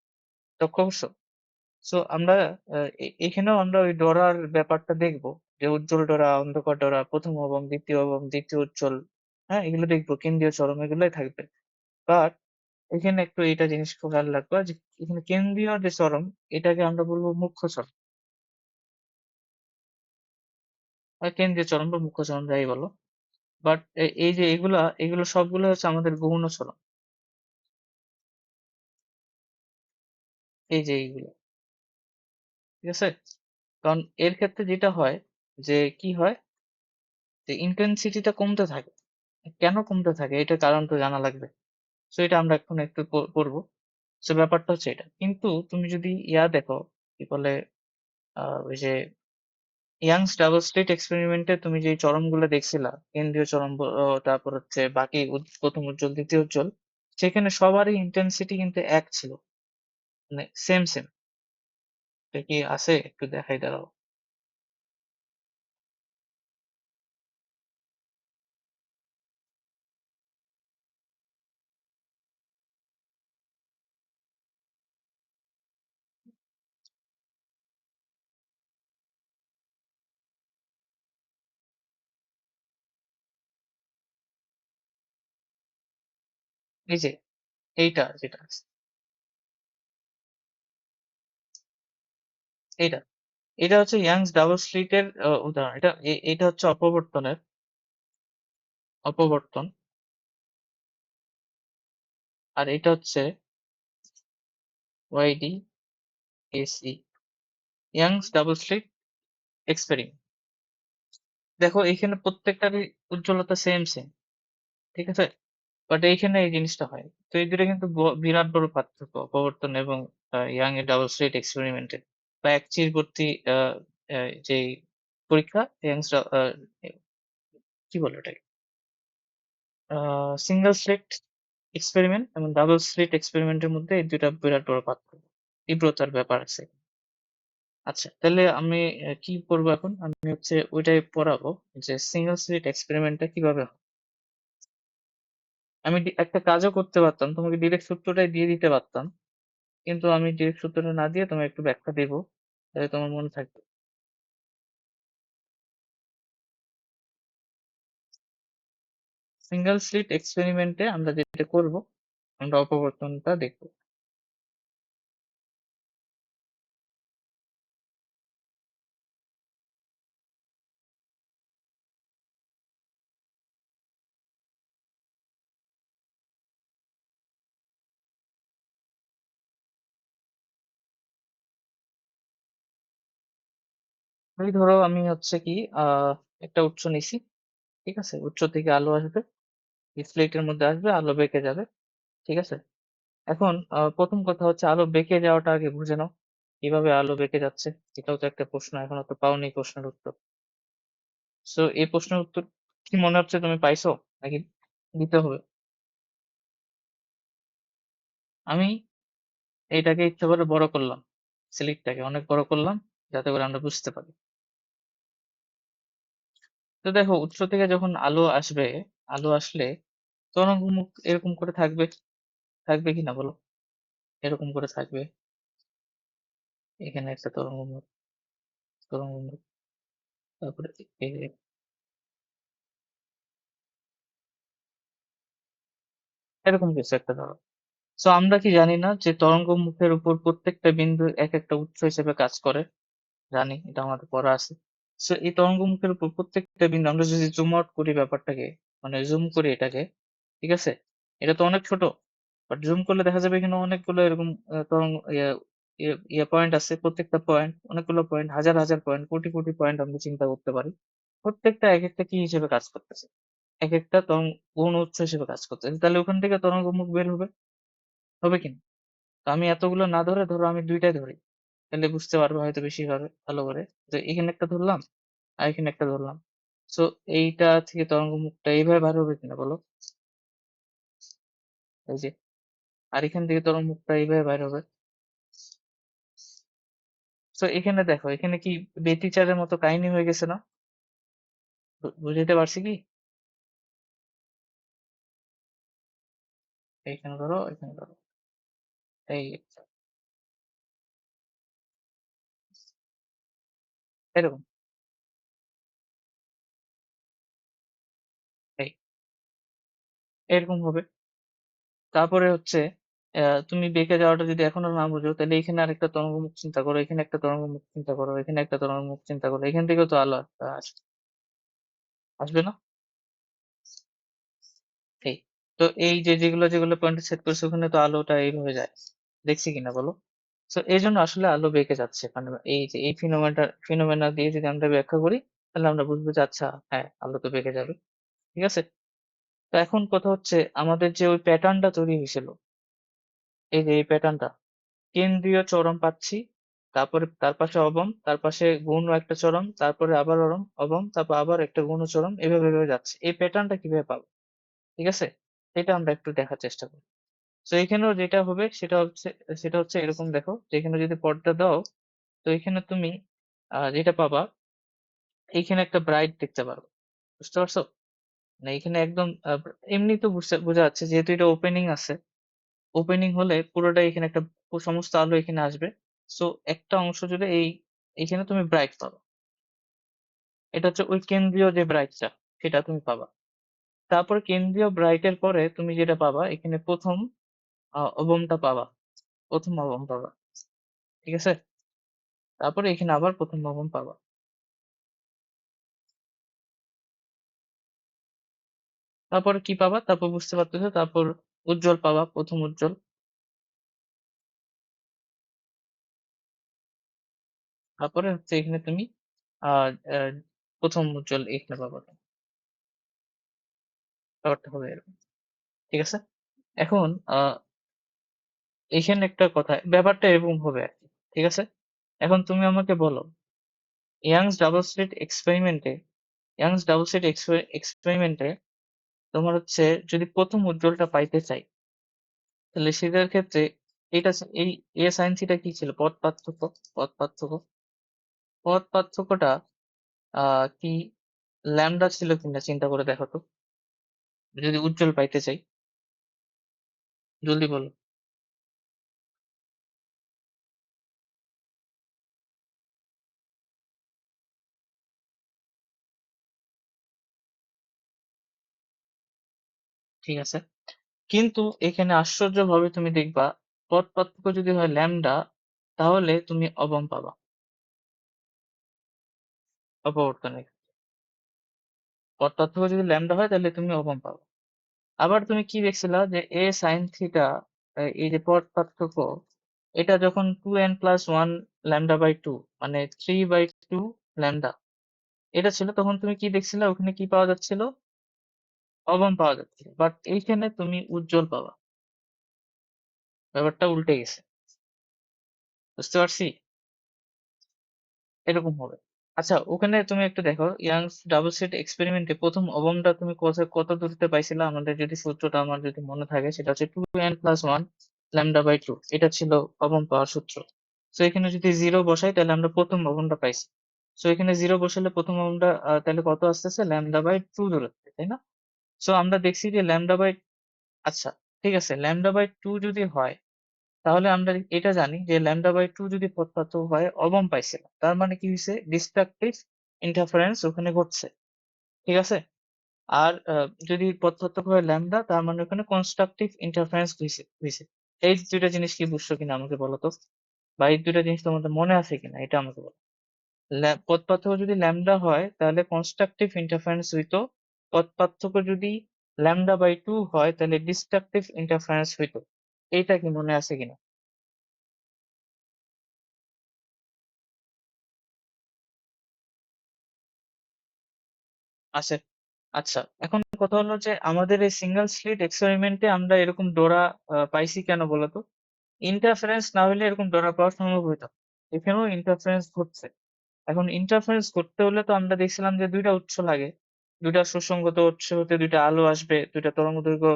লক্ষ্য করছো? সো আমরা এখানেও আমরা ওই ডোরার ব্যাপারটা দেখবো, যে উজ্জ্বল ডোরা, অন্ধকার ডোরা, প্রথম এবং দ্বিতীয় উজ্জ্বল, হ্যাঁ, এগুলো দেখবো, কেন্দ্রীয় চরম, এগুলোই থাকবে। বাট এখানে একটু এটা জিনিস খুব খেয়াল রাখবা, যে এখানে কেন্দ্রীয় যে চরম, এটাকে আমরা বলবো মুখ্য চরম, কেন্দ্রীয় চরম বা মুখ্য চরম যাই বলো। বাট এই যে এগুলো সবগুলো হচ্ছে আমাদের গৌণ চরম। এই যে এইগুলো, ঠিক আছে? কারণ এর ক্ষেত্রে যেটা হয়, যে কি হয়, যে ইন্টেন্সিটিটা কমতে থাকে। কেন কমতে থাকে, এটা কারণ তো জানা লাগবে। সো এটা আমরা এখন একটু পড়বো। সো ব্যাপারটা হচ্ছে এটা। কিন্তু তুমি যদি দেখো, কি বলে, ওই যে ইয়াংস ডাবল স্লিট এক্সপেরিমেন্টে তুমি যে চরমগুলো দেখছিলা, কেন্দ্রীয় চরম, তারপর হচ্ছে বাকি প্রথম উজ্জ্বল, দ্বিতীয় উজ্জ্বল, সেখানে সবারই ইন্টেন্সিটি কিন্তু এক ছিল, মানে সেম সেম। এটা কি আছে, একটু দেখাই দাঁড়াও। এই যে এইটা যেটা আছে, এইটা এটা হচ্ছে ইয়াংস ডাবল স্লিটের উদাহরণ। এটা হচ্ছে অপবর্তন, আর এটা হচ্ছে Y D S E, Young's double slit experiment. দেখো এখানে প্রত্যেকটারই উজ্জ্বলতা সেম সেম, ঠিক আছে? বাট এইখানে এই জিনিসটা হয়। তো এই দুটো কিন্তু বিরাট বড় পার্থক্য, অপবর্তন এবং ইয়াং এর ডাবল স্লিট এক্সপেরিমেন্টের, বা এক চিরবর্তী যে পরীক্ষা, ইয়াংস কি বলে ওটাকে, সিঙ্গেল স্লিট এক্সপেরিমেন্ট এবং ডাবল স্লিট এক্সপেরিমেন্টের মধ্যে এই দুইটা বিরাট বড় পার্থক্য, তীব্রতার ব্যাপার আছে। আচ্ছা, তাহলে আমি কি করবো এখন, আমি হচ্ছে ওইটাই পড়াবো, যে সিঙ্গেল স্লিট এক্সপেরিমেন্টটা কিভাবে হয়। আমি একটা কাজও করতে পারতাম, তোমাকে ডিরেক্ট সূত্রটাই দিয়ে দিতে পারতাম, কিন্তু আমি ডিরেক্ট সূত্রটা না দিয়ে তোমাকে একটু ব্যাখ্যা দেবো, তাহলে তোমার মনে থাকবে। সিঙ্গেল স্লিট এক্সপেরিমেন্টে আমরা যেটা করব, আমরা অপবর্তনটা দেখবো। এই ধরো আমি হচ্ছে কি, আহ একটা উৎস নিছি, ঠিক আছে? উৎস থেকে আলো আসবে, স্লিটের মধ্যে আসবে, আলো বেঁকে যাবে, ঠিক আছে? এখন প্রথম কথা হচ্ছে আলো বেঁকে যাওয়াটা আগে বুঝে নাও, কিভাবে আলো বেঁকে যাচ্ছে। এটাও তো একটা প্রশ্ন, এখনো তো পাওনি প্রশ্নের উত্তর। সো এই প্রশ্নের উত্তর কি মনে হচ্ছে তুমি পাইছো, নাকি দিতে হবে? আমি এইটাকে ইচ্ছা করে বড় করলাম, স্লিটটাকে অনেক বড় করলাম, যাতে করে আমরা বুঝতে পারি। তো দেখো, উৎস থেকে যখন আলো আসবে, আলো আসলে তরঙ্গমুখ এরকম করে থাকবে, থাকবে কিনা বলো? এরকম করে থাকবে, এখানে একটা তরঙ্গমুখ, তারপরে এরকম কিছু একটা ধরো। সো আমরা কি জানি না যে তরঙ্গ মুখের উপর প্রত্যেকটা বিন্দু এক একটা উৎস হিসেবে কাজ করে? জানি, এটা আমাদের পড়া আছে। সো এই তরঙ্গ মুখের উপর প্রত্যেকটা বিন্দু, আমরা যদি জুম আউট করি ব্যাপারটাকে, মানে জুম করি এটাকে, ঠিক আছে? এটা তো অনেক ছোট, বাট জুম করলে দেখা যাবে এখানে অনেকগুলো এরকম তরঙ্গ, পয়েন্ট আছে। প্রত্যেকটা পয়েন্ট, অনেকগুলো পয়েন্ট, হাজার হাজার পয়েন্ট, কোটি কোটি পয়েন্ট আমরা চিন্তা করতে পারি। প্রত্যেকটা এক একটা কি হিসেবে কাজ করতেছে, এক একটা তরঙ্গ গৌণ উৎস হিসেবে কাজ করতেছে। তাহলে ওখান থেকে তরঙ্গ মুখ বের হবে, হবে কিনা? তো আমি এতগুলো না ধরে, ধরো আমি দুইটাই ধরি, তাহলে বুঝতে পারবো হয়তো বেশি ভালো করে। তো এখানে একটা ধরলাম, আর এখানে একটা ধরলাম। সো এইটা থেকে তরঙ্গ মুখটা এইভাবে বার হবে কিনা বলো? এই যে, আর এখান থেকে তরঙ্গ মুখটা এইভাবে বাইর হবে। তো এখানে দেখো, এখানে কি বেতিচারের মতো কাহিনী হয়ে গেছে না? বুঝাইতে পারছি কি? এইখানে ধরো, এখানে ধরো, এই এরকম, এই এরকম হবে। তারপরে হচ্ছে তুমি বেঁকে যাওয়াটা যদি এখনো না বুঝো, তাহলে এখানে আরেকটা তরঙ্গ মুখ চিন্তা করো, এখানে একটা তরঙ্গ মুখ চিন্তা করো, এখানে একটা তরঙ্গ মুখ চিন্তা করো, এখান থেকেও তো আলো আসবে না? এই তো এই যে যেগুলো যেগুলো পয়েন্ট সেট করছে, ওখানে তো আলোটা এইভাবে যায়, দেখছি কিনা বলো? তো এই জন্য আসলে আলো বেঁকে যাচ্ছে, মানে এই যে এই ফিনোমেনা দিয়ে যদি আমরা ব্যাখ্যা করি, তাহলে আমরা বুঝবো যে আচ্ছা, হ্যাঁ, আলো তো বেঁকে যাবে। ঠিক আছে? তো এখন কথা হচ্ছে, আমাদের যে ওই প্যাটার্নটা তৈরি হয়েছিল, এই যে এই প্যাটার্নটা, কেন্দ্রীয় চরম পাচ্ছি, তারপরে তার পাশে অবম, তার পাশে গৌণ একটা চরম, তারপরে আবার অবম, তারপর আবার একটা গৌণ চরম, এভাবে এভাবে যাচ্ছে। এই প্যাটার্নটা কিভাবে পাবো? ঠিক আছে, এটা আমরা একটু দেখার চেষ্টা করি। তো এখানেও যেটা হবে সেটা হচ্ছে এরকম, দেখো যে এখানে যদি পর্দা দাও, তো এখানে তুমি যেটা পাবা, এইখানে একটা ব্রাইট দেখতে পারো। বুঝতে পারছো? মানে এখানে একদম এমনি তো বোঝা যাচ্ছে, যেহেতু এটা ওপেনিং আছে, ওপেনিং হলে পুরোটাই এখানে একটা সমস্ত আলো এখানে আসবে। সো একটা অংশ জুড়ে এইখানে তুমি ব্রাইট পাবা। এটা হচ্ছে ওই কেন্দ্রীয় যে ব্রাইটটা, সেটা তুমি পাবা। তারপর কেন্দ্রীয় ব্রাইটের পরে তুমি যেটা পাবা, এখানে প্রথম অবমটা পাবা, প্রথম অবম পাবা। ঠিক আছে? তারপরে এখানে আবার প্রথম অবম পাবা। তারপরে কি পাবা? তারপর বুঝতে পারতেছো, তারপর উজ্জ্বল পাবা, প্রথম উজ্জ্বল। তারপরে হচ্ছে এখানে তুমি আহ আহ, প্রথম উজ্জ্বল এখানে পাবা। ব্যাপারটা হবে এরকম। ঠিক আছে? এখন এখানে একটা কথা, ব্যাপারটা এরকম হবে আর কি। ঠিক আছে? এখন তুমি আমাকে বলো, ইয়াংস ডাবল স্লিট এক্সপেরিমেন্টে ইয়াংস ডাবল স্লিট এক্সপেরিমেন্টে তোমার হচ্ছে যদি প্রথম উজ্জ্বলটা পাইতে চাই, তাহলে সেটার ক্ষেত্রে এই এ সাইন থিটা কি ছিল? পথ পার্থক্য। পথ পার্থক্যটা কি ল্যামডা ছিল কিনা চিন্তা করে দেখো তো, যদি উজ্জ্বল পাইতে চাই। জলদি বলো। ঠিক আছে, কিন্তু এখানে আশ্চর্যভাবে তুমি দেখবা, পথ পার্থক্য যদি হয় ল্যামডা, তাহলে তুমি অবম পাবা, অপবর্তনের। পথ পার্থক্য যদি ল্যামডা হয়, তাহলে তুমি অবম পাবা। আবার তুমি কি দেখছিলা যে এ সাইন থিটা, এই যে পথ পার্থক্য, এটা যখন 2n+1 ল্যামডা/2, মানে 3/2 ল্যামডা, এটা ছিল, তখন তুমি কি দেখছিলা? ওখানে কি পাওয়া যাচ্ছিল? অবম পাওয়া যাচ্ছিল। বাট এইখানে তুমি উজ্জ্বল পাবা। ব্যাপারটা উল্টে গেছে। বুঝতে পারছি? এরকম হবে। আচ্ছা, ওখানে তুমি একটু দেখো, ইয়াংস ডাবল স্লিট এক্সপেরিমেন্টে প্রথম অবমটা তুমি কত দূরত্বে পাইছিলা? আমাদের যদি সূত্রটা আমার যদি মনে থাকে, সেটা হচ্ছে 2n+1 ল্যামডা/2, এটা ছিল অবম পাওয়ার সূত্র। তো এখানে যদি জিরো বসাই, তাহলে আমরা প্রথম অবমটা পাইছি। তো এখানে জিরো বসালে প্রথম অবমটা তাহলে কত আসতেছে? ল্যামডা/2 দূরত্বে, তাই না? সো আমরা দেখছি যে আচ্ছা, ঠিক আছে, ল্যামডা/2 যদি হয়, তাহলে আমরা এটা জানি যে ল্যামডা/2 যদি পথপার্থক্য হয়, অবম পাইছিলাম, তার মানে কি হয়েছে? ডিস্ট্রাকটিভ ইন্টারফারেন্স ওখানে ঘটছে। ঠিক আছে? আর যদি পথপার্থক্য হয় ল্যামডা, তার মানে ওখানে কনস্ট্রাকটিভ ইন্টারফারেন্স হয়েছে। এই দুইটা জিনিস কি বুঝছো কিনা আমাকে বলো তো, বা এই দুইটা জিনিস তোমাদের মনে আছে কিনা, এটা আমাকে বলো। পথপার্থক্য যদি ল্যামডা হয়, তাহলে কনস্ট্রাকটিভ ইন্টারফারেন্স হইতো। পথপার্থক্য যদি ল্যামডা/2 হয়, তাহলে ডিস্ট্রাকটিভ ইন্টারফারেন্স হইতো। এইটা কি মনে আছে কিনা? আছে। আচ্ছা, এখন কথা হলো যে আমাদের এই সিঙ্গেল স্লিট এক্সপেরিমেন্টে আমরা এরকম ডোরা পাইছি কেন বলতো? ইন্টারফারেন্স না হলে এরকম ডোরা পাওয়া সম্ভব হইতো না। এখানেও ইন্টারফারেন্স ঘটছে। এখন ইন্টারফারেন্স করতে হলে তো আমরা দেখছিলাম যে দুইটা উৎস লাগে, দুইটা সুসংগত উৎস হতে দুইটা আলো আসবে, দুইটা তরঙ্গ দৈর্ঘ্য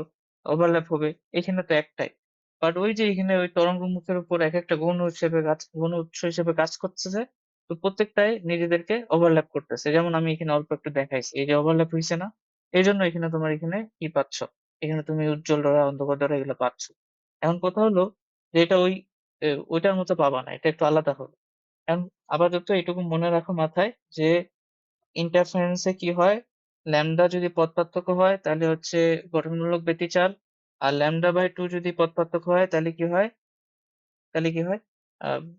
ওভারল্যাপ হবে। এখানে তো একটাই। বাট ওই যে এখানে ওই তরঙ্গ মুখের উপর এক একটা গৌণ উৎস হিসেবে কাজ করতেছে। তো প্রত্যেকটাই নিজেদেরকে ওভারল্যাপ করতেছে। যেমন আমি এখানে অল্প একটু দেখাইছি। এই যে ওভারল্যাপ হইছে না? এইজন্য এখানে তোমার এখানে কি পাচ্ছ? এখানে তুমি উজ্জ্বল ডোরা, অন্ধকার ডোরা এগুলো পাচ্ছ। এখন কথা হলো যে এটা ওইটার মতো পাবা না। এটা একটু আলাদা হবে। এখন আপাতত এটুকু মনে রাখো মাথায় যে ইন্টারফারেন্স এ কি হয়, ল্যামডা যদি পথ পার্থক্য হয় তাহলে হচ্ছে গঠনমূলক ব্যতিচার, আর ল্যামডা/2 যদি পথ পার্থক্য হয় তাহলে কি হয়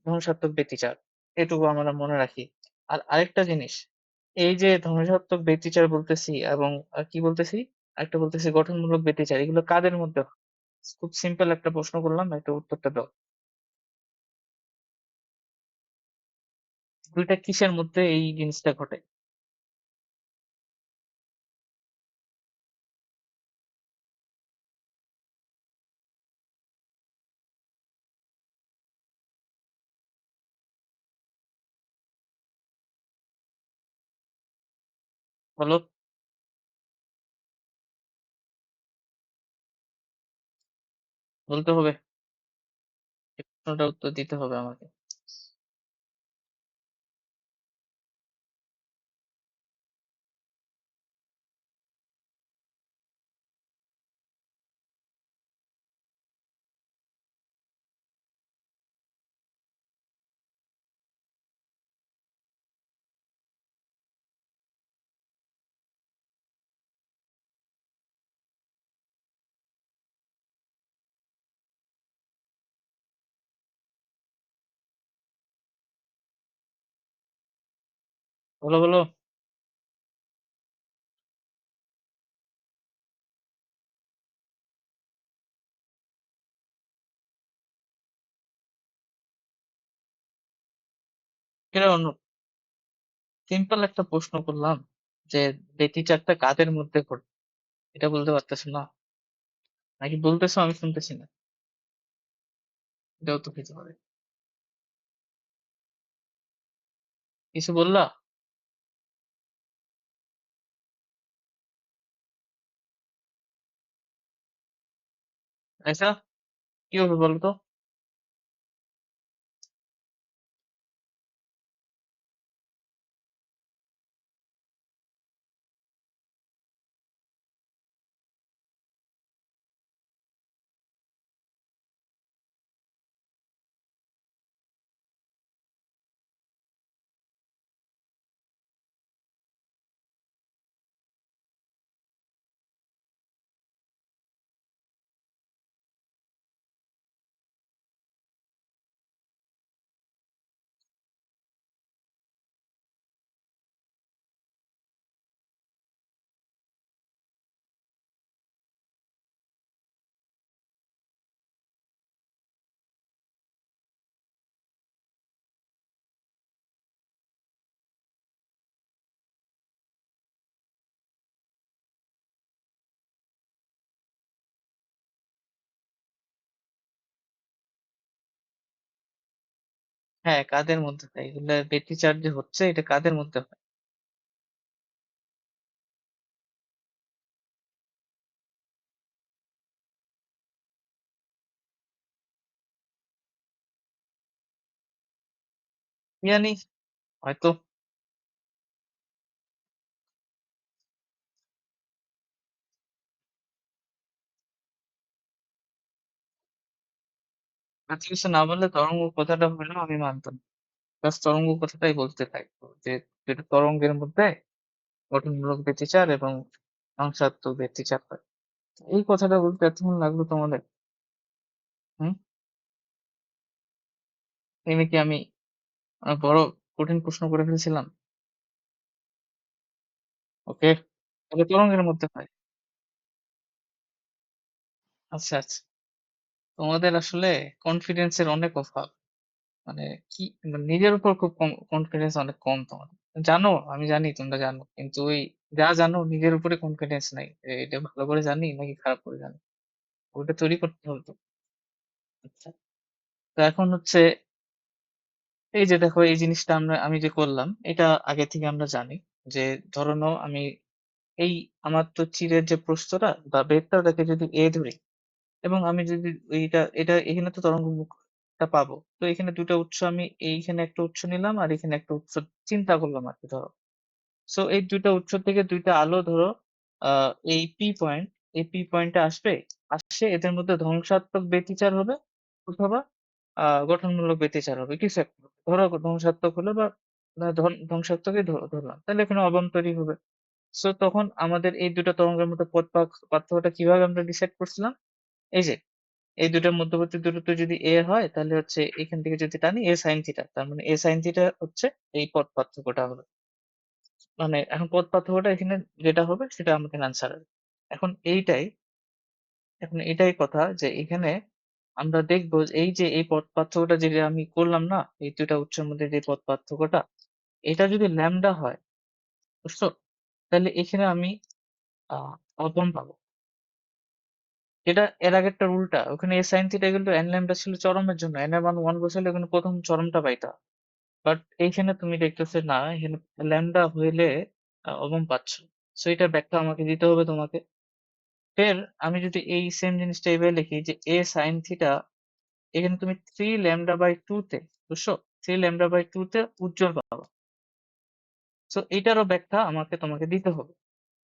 ধ্বংসাত্মক ব্যতিচার। এটুকু আমরা মনে রাখি। আর আরেকটা জিনিস, এই যে ধ্বংসাত্মক ব্যতিচার বলতেছি এবং কি বলতেছি, আরেকটা বলতেছি গঠনমূলক ব্যতিচার, এগুলো কাদের মধ্যে হয়? খুব সিম্পল একটা প্রশ্ন করলাম, একটু উত্তরটা দাও। দুইটা কিসের মধ্যে এই জিনিসটা ঘটে? বলো। বলতে হবে, এই প্রশ্নটার উত্তর দিতে হবে আমাকে। বলো বলো। এটা অন্য সিম্পল একটা প্রশ্ন করলাম যে ব্যতিচারটা কাদের মধ্যে ঘটে, এটা বলতে পারতেছো না? নাকি বলতেছো আমি শুনতেছি না? এটাও তো হতে পারে। কিছু বললা? আচ্ছা, কি হবে বলো তো? হ্যাঁ, কাদের মধ্যে হয় এগুলা, ব্যতিচার যে হচ্ছে এটা কাদের মধ্যে হয়? কি জানি, হয়তো। আচ্ছা, কিছু না বললে তরঙ্গ কথাটা হলেও আমি মানতাম। জাস্ট তরঙ্গ কথাটাই বলতে থাকবো যে যেটা তরঙ্গের মধ্যে গঠনমূলক ব্যতিচার এবং ধ্বংসাত্মক ব্যতিচার হয়। এই কথাটা বলতে এতক্ষণ লাগলো তোমাদের? হুম? এমনি কি আমি বড় কঠিন প্রশ্ন করে ফেলছিলাম? ওকে, তবে তরঙ্গের মধ্যে হয়। আচ্ছা আচ্ছা, তোমাদের আসলে কনফিডেন্স এর অনেক অভাব। মানে কি, মানে নিজের উপর খুব কম কনফিডেন্স, অনেক কম তোমাদের। জানো, আমি জানি তোমরা জানো, কিন্তু ওই যা জানো নিজের উপরে কনফিডেন্স নাই যে এটা ভালো করে জানি নাকি খারাপ করে জানি। ওটা তৈরি করতে হবে তো। আচ্ছা, তো এখন হচ্ছে এই যে দেখো, এই জিনিসটা আমি যে করলাম এটা আগে থেকে আমরা জানি যে ধরে নাও আমি এই আমার তো চিরের যে প্রস্থটা বা বেধটা, ওটাকে যদি এ ধরি, এবং আমি যদি এটা এখানে তো তরঙ্গ মুখটা পাবো, তো এখানে দুটো উৎস আমি এইখানে একটা উৎস নিলাম আর এখানে একটা উৎস চিন্তা করলাম আর কি। ধরো, সো এই দুইটা উৎস থেকে দুইটা আলো ধরো এই পি পয়েন্ট, এই পি পয়েন্টে আসবে, আসে এদের মধ্যে ধ্বংসাত্মক ব্যতিচার হবে অথবা গঠনমূলক ব্যতিচার হবে, কিছু একটা হবে। ধরো ধ্বংসাত্মক হলো বা ধ্বংসাত্মকই ধরলাম, তাহলে এখানে অবান্তরই হবে। সো তখন আমাদের এই দুটো তরঙ্গের মধ্যে পার্থক্যটা কিভাবে আমরা ডিসাইড করছিলাম? এই যে এই দুটার মধ্যবর্তী দূরত্ব যদি এ হয়, তাহলে হচ্ছে এখান থেকে যদি টানি এ সাইন থিটা, তার মানে এ সাইন থিটা হচ্ছে এই পথ পার্থক্যটা হবে। মানে এখন পথ পার্থক্যটা এখানে যেটা হবে সেটা আমাদের অ্যান্সার হবে। এখন এইটাই এখন এটাই কথা যে এখানে আমরা দেখবো যে এই যে এই পথ পার্থক্যটা যেটা আমি করলাম না, এই দুটা উৎসের মধ্যে যে পথ পার্থক্যটা, এটা যদি ল্যামডা হয়, বুঝছো? তাহলে এখানে আমি আহ অবম পাবো। এটা এর আগেরটার উল্টা, ওখানে এ সাইন থিটা কিন্তু এন ল্যামডা ছিল চরমের জন্য, এন এর মান ওয়ান বসালে ওখানে প্রথম চরমটা পাইতা। বাট এইখানে তুমি দেখতেছে না, এখানে ল্যামডা হইলে অবম পাচ্ছ। সো এটার ব্যাখ্যা আমাকে দিতে হবে তোমাকে। ফের আমি যদি এই সেম জিনিসটা এভাবে লিখি যে এ সাইন থিটা, এখানে তুমি 3 ল্যামডা বাই 2 তে, বুঝছো? 3 ল্যামডা বাই 2 তে উজ্জ্বল পাবা। সো এটারও ব্যাখ্যা আমাকে তোমাকে দিতে হবে।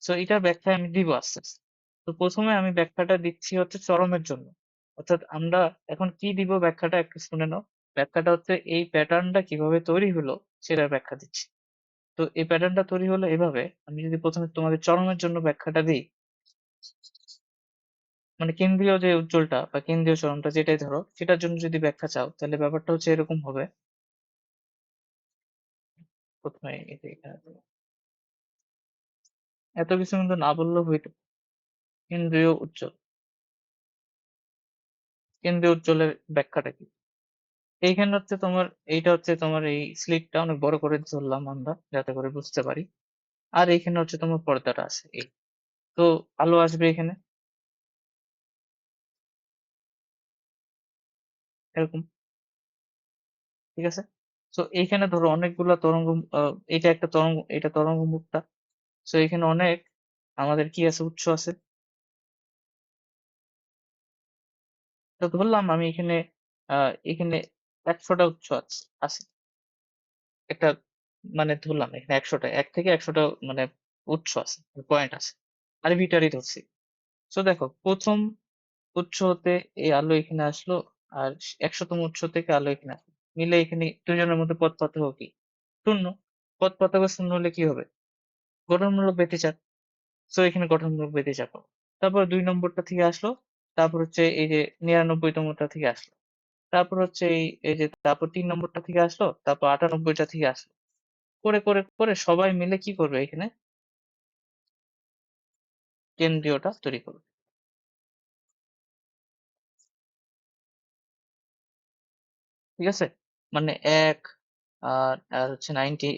সো এটার ব্যাখ্যা আমি দিব আস্তে আস্তে। তো প্রথমে আমি ব্যাখ্যাটা দিচ্ছি হচ্ছে চরমের জন্য। অর্থাৎ আমরা এখন কি দিব ব্যাখ্যাটা একটু শুনে নাও। ব্যাখ্যাটা হচ্ছে এই প্যাটার্নটা কিভাবে তৈরি হলো সেটার ব্যাখ্যা দিচ্ছি। তো এই প্যাটার্নটা তৈরি হলো এভাবে, আমি যদি প্রথমে তোমাদের চরমের জন্য ব্যাখ্যাটা দিই, মানে কেন্দ্রীয় যে উজ্জ্বলটা বা কেন্দ্রীয় চরণটা যেটাই ধরো, সেটার জন্য যদি ব্যাখ্যা চাও, তাহলে ব্যাপারটা হচ্ছে এরকম হবে। প্রথমে এই যে এখানে এত কিছু কিন্তু না বললেও হইতো। কেন্দ্রীয় উজ্জ্বল, কেন্দ্রীয় উজ্জ্বলের ব্যাখ্যাটা কি? এইখানে হচ্ছে তোমার, এইটা হচ্ছে তোমার এই স্লিটটা অনেক বড় করে ধরলাম আমরা যাতে করে বুঝতে পারি। আর এইখানে হচ্ছে তোমার পর্দাটা আছে এই, তো আলো আসবে এখানে এরকম, ঠিক আছে? তো এইখানে ধরো অনেকগুলা তরঙ্গ, এটা একটা তরঙ্গ, এটা তরঙ্গ মুখটা। তো এখানে অনেক আমাদের কি আছে, উৎস আছে। তো ধরলাম আমি এখানে এখানে 100টা উৎস আছে আছে একটা, মানে ধরলাম এখানে 100টা, 1 থেকে 100টা মানে উৎস আছে, পয়েন্ট আছে, আরবিটারি ধরছি। তো দেখো প্রথম উৎস হতে এই আলো এখানে আসলো, আর 100তম উৎস থেকে আলো এখানে আসলো, মিলে এখানে দুজনের মধ্যে পথ পার্থক্য কি? শূন্য। পথ পার্থক্য শূন্য হলে কি হবে? গঠনমূলক ব্যতিচার। সো এখানে গঠনমূলক ব্যতিচার পাবো। তারপর 2 নম্বরটা থেকে আসলো, তারপর হচ্ছে এই যে 99তমটা থেকে আসলো, তারপর হচ্ছে এই যে তারপর 3 নম্বরটা থেকে আসলো, তারপর 98টা থেকে আসলো, করে করে করে সবাই মিলে কি করবে এখানে? কেন্দ্রীয়টা তৈরি করবে। ঠিক আছে? মানে এক আর আর হচ্ছে 90,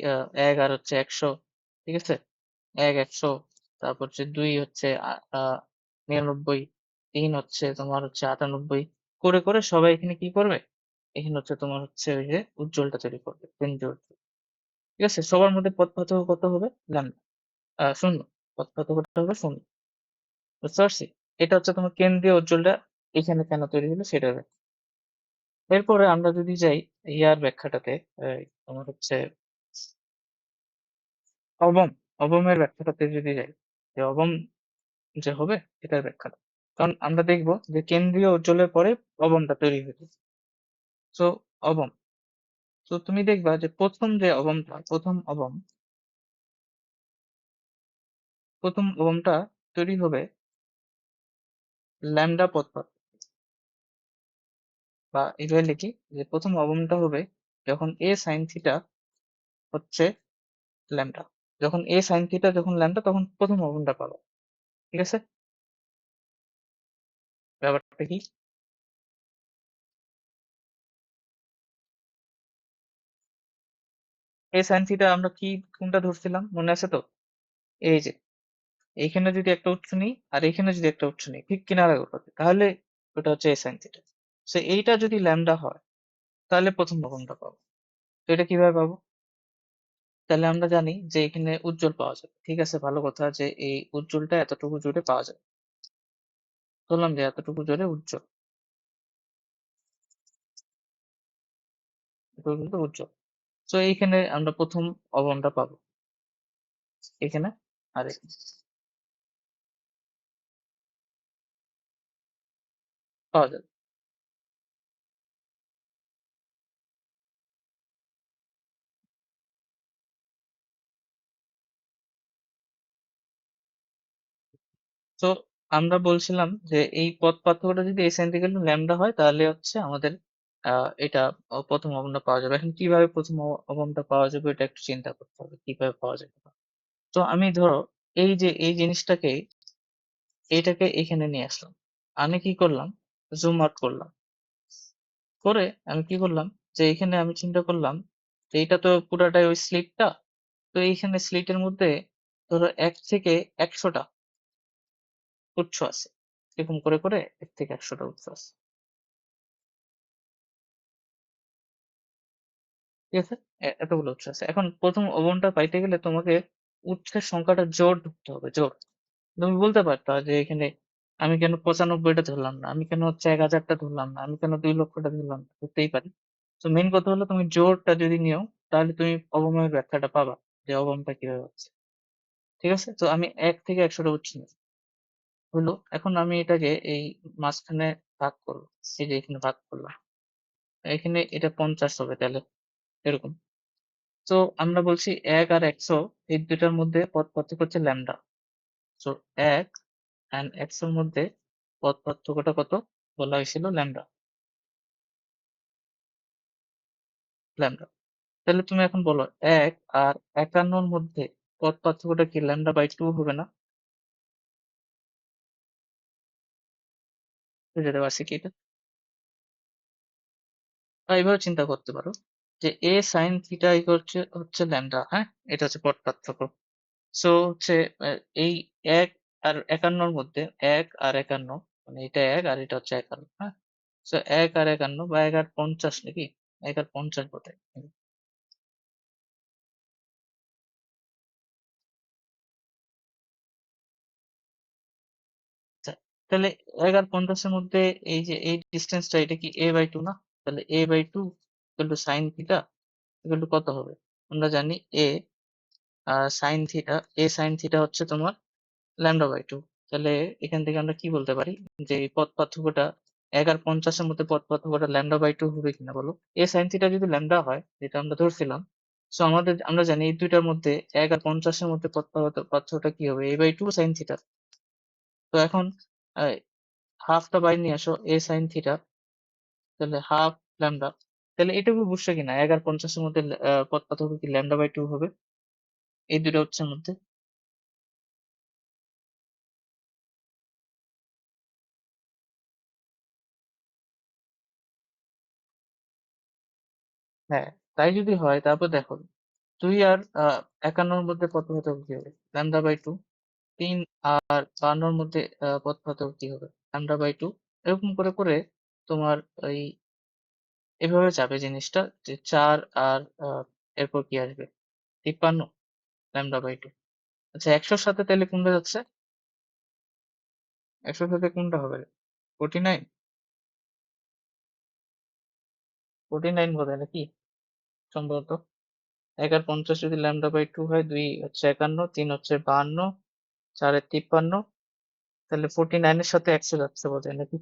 এক আর হচ্ছে 100, ঠিক আছে? এক 100, তারপর হচ্ছে দুই হচ্ছে 99, তিন হচ্ছে তোমার হচ্ছে 98, করে করে সবাই এখানে কি করবে? এখানে হচ্ছে তোমার হচ্ছে ওই যে উজ্জ্বলটা তৈরি করবে, কেন্দ্রীয় উজ্জ্বল। ঠিক আছে? সবার মধ্যে পথ পার্থক্য কত হবে? ল্যাম্ডা, শূন্য। পথ পার্থক্যটা হবে শূন্য। বুঝতে পারছি? এটা হচ্ছে তোমার কেন্দ্রীয় উজ্জ্বলটা এখানে কেন তৈরি হলো সেটা ব্যাখ্যা। এরপরে আমরা যদি যাই ইয়ার ব্যাখ্যাটাতে, তোমার হচ্ছে অবম, অবমের ব্যাখ্যাটাতে যদি যাই, যে অবম যে হবে এটার ব্যাখ্যাটা। কারণ আমরা দেখব যে কেন্দ্রীয় উজ্জ্বলের পরে অবমটা তৈরি হয়েছে। সো অবম, তো তুমি দেখবা যে প্রথম যে অবমটা, প্রথম অবমটা তৈরি হবে ল্যামডা পথ, বা এভাবে লিখি যে প্রথম অবমটা হবে যখন এ সাইন থিটা হচ্ছে ল্যামডা, যখন এ সাইন থিটা যখন ল্যামডা, তখন প্রথম অবমটা পাবো। ঠিক আছে? ব্যাপারটা কি? এ সাইন থিটা আমরা কি কোনটা ধরছিলাম মনে আছে তো? এই যে এইখানে যদি একটা উৎস নিই আর এইখানে যদি একটা উৎস নিই ঠিক কিনারা ওঠাতে, তাহলে ওটা হচ্ছে এ সাইন থিটা। সো এইটা যদি ল্যামডা হয়, তাহলে প্রথম ভগ্নটা পাবো। তো এটা কিভাবে পাবো? তাহলে আমরা জানি যে এখানে উজ্জ্বল পাওয়া যাবে। ঠিক আছে, ভালো কথা যে এই উজ্জ্বলটা এতটুকু জুড়ে পাওয়া যাবে। ধরলাম যে এতটুকু জোরে উজ্জ্বল, এটুকু কিন্তু উজ্জ্বল। তো এইখানে আমরা প্রথম অবনটা পাবো, এখানে আর এখানে পাওয়া যাবে। তো আমরা বলছিলাম যে এই পথ পার্থক্যটা যদি এই সাইন থেকে ল্যামডা হয় তাহলে হচ্ছে আমাদের এটা প্রথম অবনটা পাওয়া যাবে। এখন কিভাবে প্রথম অবনটা পাওয়া যাবে এটা একটু চিন্তা করতে হবে কিভাবে পাওয়া যাবে। তো আমি ধরো এই যে এই জিনিসটাকে এইটাকে এখানে নিয়ে আসলাম, আমি কি করলাম, জুম আউট করলাম, করে আমি কি করলাম যে এখানে আমি চিন্তা করলাম যে এটা তো পুরাটাই ওই স্লিটটা, তো এইখানে স্লিটের মধ্যে ধরো 1 থেকে 100টা উৎস আছে, এরকম করে করে 1 থেকে 100টা উৎস আছে, ঠিক আছে? এতগুলো উৎস আছে। এখন প্রথম ওভনটা পাইতে গেলে তোমাকে উৎসের সংখ্যাটা জোড় ধরতে হবে, জোড়। তুমি বলতে পারতা যে এখানে আমি কেন 95টা ধরলাম না, আমি কেন হচ্ছে 1000টা ধরলাম না, আমি কেন 2 লক্ষটা ধরলাম না, ধরতেই পারি। তো মেইন কথা হলো তুমি জোড়টা যদি নিও তাহলে তুমি অবময়ের ব্যাখ্যাটা পাবা যে অবমটা কিভাবে হচ্ছে, ঠিক আছে? তো আমি 1 থেকে 100টা উৎস নিই, হলো। এখন আমি এটাকে এই মাঝখানে ভাগ করবো, এই যে এখানে ভাগ করলাম, এখানে এটা 50 হবে তাহলে, এরকম। তো আমরা বলছি 1 আর 100 এই দুটার মধ্যে পথ পার্থক্য হচ্ছে ল্যামডা। সো 1 and 100 এর মধ্যে পথ পার্থক্যটা কত বলা হয়েছিল? Lambda, lambda. তাহলে তুমি এখন বলো 1 আর 51 এর মধ্যে পথ পার্থক্যটা কি λ/2 হবে না? বুঝতে পারছি কি এটা? বা এইভাবে চিন্তা করতে পারো যে a sin থিটা হচ্ছে ল্যামডা, হ্যাঁ? এটা হচ্ছে পথ পার্থক্য। সো হচ্ছে এই 1 আর 51 এর মধ্যে 1 আর 51, মানে এটা 1 আর এটা হচ্ছে 51, হ্যাঁ? সো 1 আর 51 বা 1 আর 50 নাকি? 1 আর 50 বোধহয়। আচ্ছা, তাহলে 1 আর 50 এর মধ্যে এই যে এই ডিস্টেন্সটা এটা কি a/2 না? তাহলে a/2 equal to sign theta equal to কত হবে? আমরা জানি a sine theta, a sine theta হচ্ছে তোমার λ/2। তাহলে এখান থেকে আমরা কি বলতে পারি যে এই পথ পার্থক্যটা 1 আর 50 এর মধ্যে পথ পার্থক্যটা λ/2 হবে কিনা বলো? a সাইন থিটা যদি ল্যামডা হয়, যেটা আমরা ধরছিলাম, সো আমরা জানি এই দুইটার মধ্যে 1 আর 50 এর মধ্যে পথ পার্থক্যটা কি হবে? a/2 sine theta. তো এখন হাফটা বাইরে নিয়ে আসো, a সাইন থিটা, তাহলে হাফ ল্যামডা। তাহলে এটুকু বুঝছো কিনা 1 আর 50 এর মধ্যে পথ পার্থক্য কি λ/2 হবে এই দুটো উৎসের মধ্যে? হ্যাঁ, তাই যদি হয় তারপর দেখো 2 আর 51 এর মধ্যে পথ পার্থক্য কি হবে? λ/2। 3 আর 52 এর মধ্যে পথ পার্থক্য কি হবে? λ/2। এরকম করে করে তোমার ওই এভাবে যাবে জিনিসটা, যে 4 আর এরপর কি আসবে? 53 λ/2। আচ্ছা, 100-র সাথে তাহলে কোনটা যাচ্ছে? 100-র সাথে কোনটা হবে? 49, 49 বোধহয় নাকি সম্ভবত। 1 আর 50 যদি λ/2 হয়, 2 হচ্ছে 51, 3 হচ্ছে 52, 4 এ 53, তাহলে 49 এর সাথে 100 যাচ্ছে বোধহয় নাকি?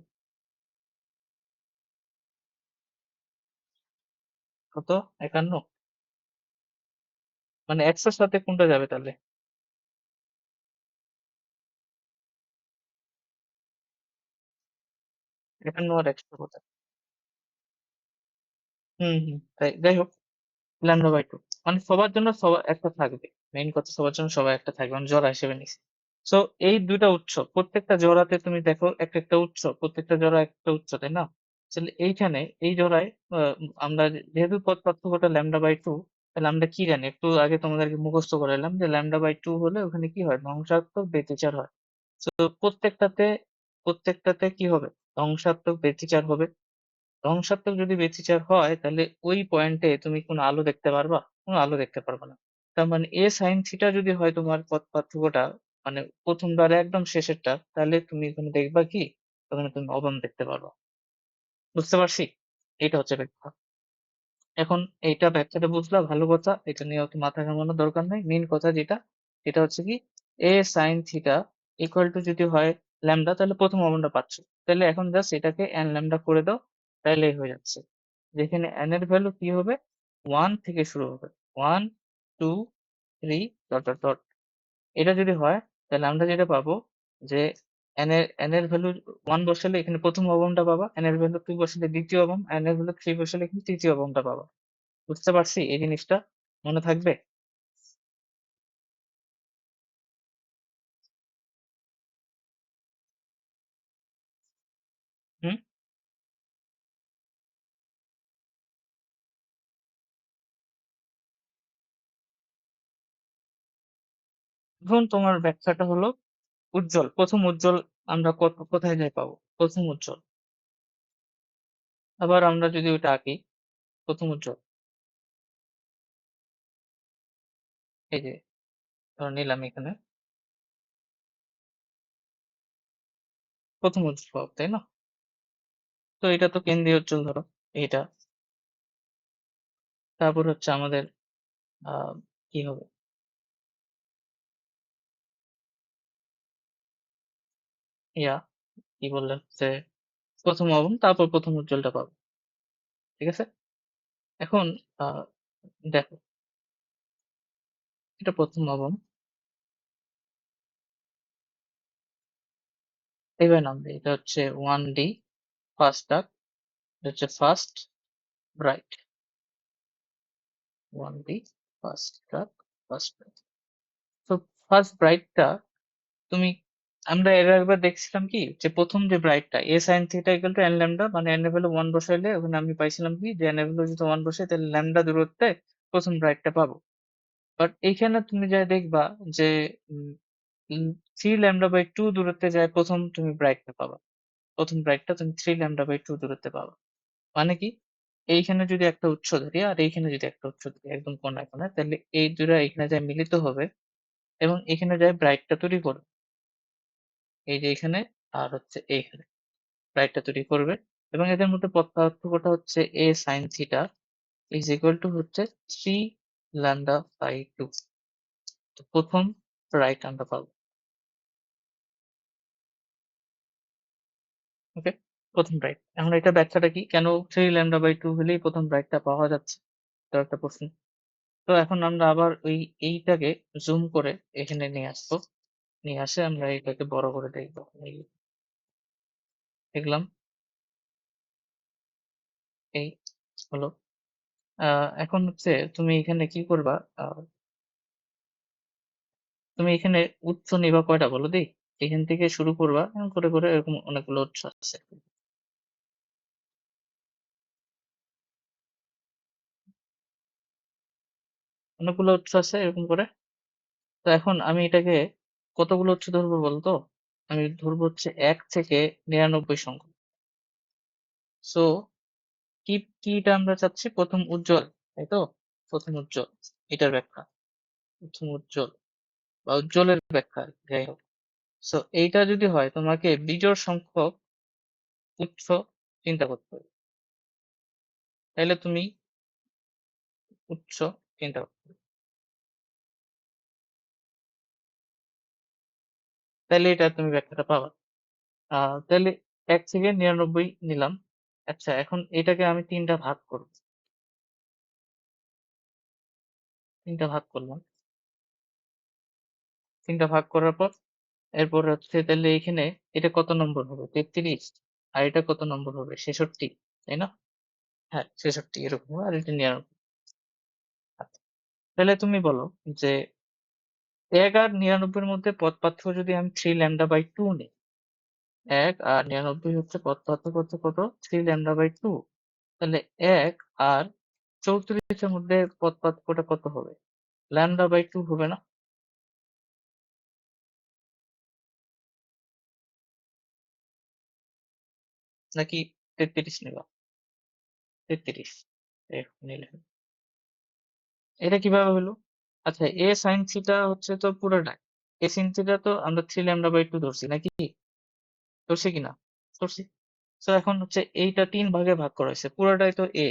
কত? 51, মানে 100-র সাথে কোনটা যাবে তাহলে? 51 আর 100 বোধহয়। হুম, তাই যাই হোক, λ/2 মানে সবার জন্য সবার একটা থাকবে, মেইন কথা সবার জন্য সবার একটা থাকবে, মানে জোড়া হিসেবে নিছি। সো এই দুইটা উৎস প্রত্যেকটা জোড়াতে তুমি দেখো একটা একটা উৎস, প্রত্যেকটা জোড়া একটা উৎস, তাই না? তাহলে এইখানে এই জোড়ায় আমরা যেহেতু পথ পার্থক্যটা λ/2, তাহলে আমরা কি জানি একটু আগে তোমাদেরকে মুখস্থ করে এলাম যে λ/2 হলে ওখানে কি হয়? ধ্বংসাত্মক ব্যতিচার হয়। তো প্রত্যেকটাতে প্রত্যেকটাতে কি হবে? ধ্বংসাত্মক ব্যতিচার হবে। ধ্বংসাত্মক যদি ব্যতিচার হয় তাহলে ওই পয়েন্টে তুমি কোনো আলো দেখতে পারবা? কোনো আলো দেখতে পারবা না। তার মানে a sin থিটা যদি হয় তোমার পথ পার্থক্যটা, মানে প্রথমবার একদম শেষেরটা, তাহলে তুমি ওখানে দেখবা কি? ওখানে তুমি অবম দেখতে পারবা। বুঝতে পারছি? এটা হচ্ছে ব্যাখ্যা। এখন এইটা ব্যাখ্যাটা বুঝলা, ভালো কথা। এটা নিয়ে অত মাথা ঘামানোর দরকার নাই। মেইন কথা যেটা, সেটা হচ্ছে কি, a sin theta equal two যদি হয় ল্যামডা, তাহলে প্রথম অবনটা পাচ্ছ। তাহলে এখন জাস্ট এটাকে n ল্যামডা করে দাও, তাহলেই হয়ে যাচ্ছে। যেখানে n এর ভ্যালু কি হবে, 1 থেকে শুরু হবে। 1, 2, 3 ডট ডট ডট। এটা যদি হয়, তাহলে আমরা যেটা পাবো যে n এর ভ্যালু 1 বসালে এখানে প্রথম অবমটা পাবা, n এর ভ্যালু 2 বসালে দ্বিতীয় অবম, n এর ভ্যালু 3 বসালে এখানে তৃতীয় অবমটা পাবা। বুঝতে পারছি? এই জিনিসটা মনে থাকবে? হুম? ধরুন তোমার ব্যাখ্যাটা হলো উজ্জ্বল। প্রথম উজ্জ্বল আমরা কোথায় যাই পাবো? প্রথম উজ্জ্বল। আবার আমরা যদি ওটা আঁকি, প্রথম উজ্জ্বল, এই যে ধরো নিলাম এখানে, প্রথম উজ্জ্বল পাবো, তাই না? তো এটা তো কেন্দ্রীয় উজ্জ্বল ধরো, এইটা। তারপর হচ্ছে আমাদের কি হবে, ইয়া কি বললে হচ্ছে প্রথম অবন, তারপর প্রথম উজ্জ্বলটা পাবো। ঠিক আছে? এখন আহ দেখো, এটা প্রথম অবন, এইভাবে নামবে। এটা হচ্ছে 1D ফার্স্ট ডাক, এটা হচ্ছে first bright. 1D first dark, first bright. তো ফার্স্ট ব্রাইটটা তুমি, আমরা এর একবার দেখছিলাম কি, যে প্রথম যে ব্রাইটটা a sine theta equal to n lambda, মানে এন এর ভ্যালু 1 বসাইলে ওখানে আমি পাইছিলাম কি, যে এন এর ভ্যালু যদি 1 বসাই তাহলে ল্যামডা দূরত্বে প্রথম ব্রাইটটা পাবো। বাট এইখানে তুমি যা দেখবা যে 3 ল্যামডা বাই 2 দূরত্বে যায় প্রথম তুমি ব্রাইটটা পাবা। প্রথম ব্রাইটটা তুমি 3 ল্যামডা বাই 2 দূরত্বে পাবা। মানে কি, এইখানে যদি একটা উৎস ধরি আর এইখানে যদি একটা উৎস ধরি একদম কোনায় কোনায়, তাহলে এই দুটা এখানে যায় মিলিত হবে এবং এখানে যায় ব্রাইটটা তৈরি করবে। এই যে এখানে আর হচ্ছে এইখানে ব্রাইটটা তৈরি করবে, এবং এদের মধ্যে পথ পার্থক্যটা হচ্ছে a sin theta is equal two হচ্ছে 3 ল্যামডা বাই 2। তো প্রথম ব্রাইট আমরা পাবো। ওকে, প্রথম ব্রাইট। এখন এটা ব্যাখ্যাটা কি, কেন 3 ল্যামডা বাই 2 হলেই প্রথম ব্রাইটটা পাওয়া যাচ্ছে, এটা একটা প্রশ্ন। তো এখন আমরা আবার ওই এইটাকে জুম করে এখানে নিয়ে আসবো। নিয়ে আসে আমরা এইটাকে বড় করে দেখবো। এই দেখলাম, এই হলো। এখন হচ্ছে তুমি এখানে কি করবা, আহ, তুমি এখানে উৎস নিবা কয়টা বলো দিই। এখান থেকে শুরু করবা, এরকম করে করে এরকম অনেকগুলো উৎস আছে। অনেকগুলো উৎস আছে এরকম করে। তো এখন আমি এটাকে কতগুলো উৎস ধরবো বলতো, আমি ধরবো হচ্ছে 1 থেকে 99 সংখ্যক। সো কিটা আমরা চাচ্ছি প্রথম উজ্জ্বল, তাই তো? প্রথম উজ্জ্বল, এটার ব্যাখ্যা, প্রথম উজ্জ্বল বা উজ্জ্বলের ব্যাখ্যা আর কি, যাই হোক। সো এইটা যদি হয়, তোমাকে বিজোড় সংখ্যক উৎস চিন্তা করতে হবে। তাহলে তুমি উৎস চিন্তা করতে হবে। তাহলে এটা তুমি ব্যাখ্যাটা পাবা। তাহলে 1 থেকে 99 নিলাম। আচ্ছা, এখন এটাকে আমি তিনটা ভাগ করব। তিনটা ভাগ করলাম। তিনটা ভাগ করার পর এরপর হচ্ছে তাহলে এখানে এটা কত নম্বর হবে, 33। আর এটা কত নম্বর হবে, 66, তাই না? হ্যাঁ, 66 এরকম হবে, আর এটা 99। আচ্ছা, তাহলে তুমি বলো যে 1 আর 99 এর মধ্যে পথ পার্থক্য যদি আমি 3 ল্যামডা বাই 2 নিই, 1 আর 99 হচ্ছে পথ পার্থক্য হচ্ছে কত, 3 ল্যামডা বাই 2। তাহলে 1 আর 34 এর মধ্যে পথ পার্থক্যটা কত হবে, ল্যামডা বাই 2 হবে না? নাকি 33 নেবা? 33 নিলে এটা কিভাবে হলো? আচ্ছা, এ সাইন থিটা হচ্ছে তো পুরোটাই, এ সিন থিটা তো আমরা 3 ল্যামডা বাই 2 ধরছি নাকি, ধরছি কিনা? করছি। তো এখন হচ্ছে এইটা ৩ ভাগে ভাগ করা হইছে। পুরাটাই তো a।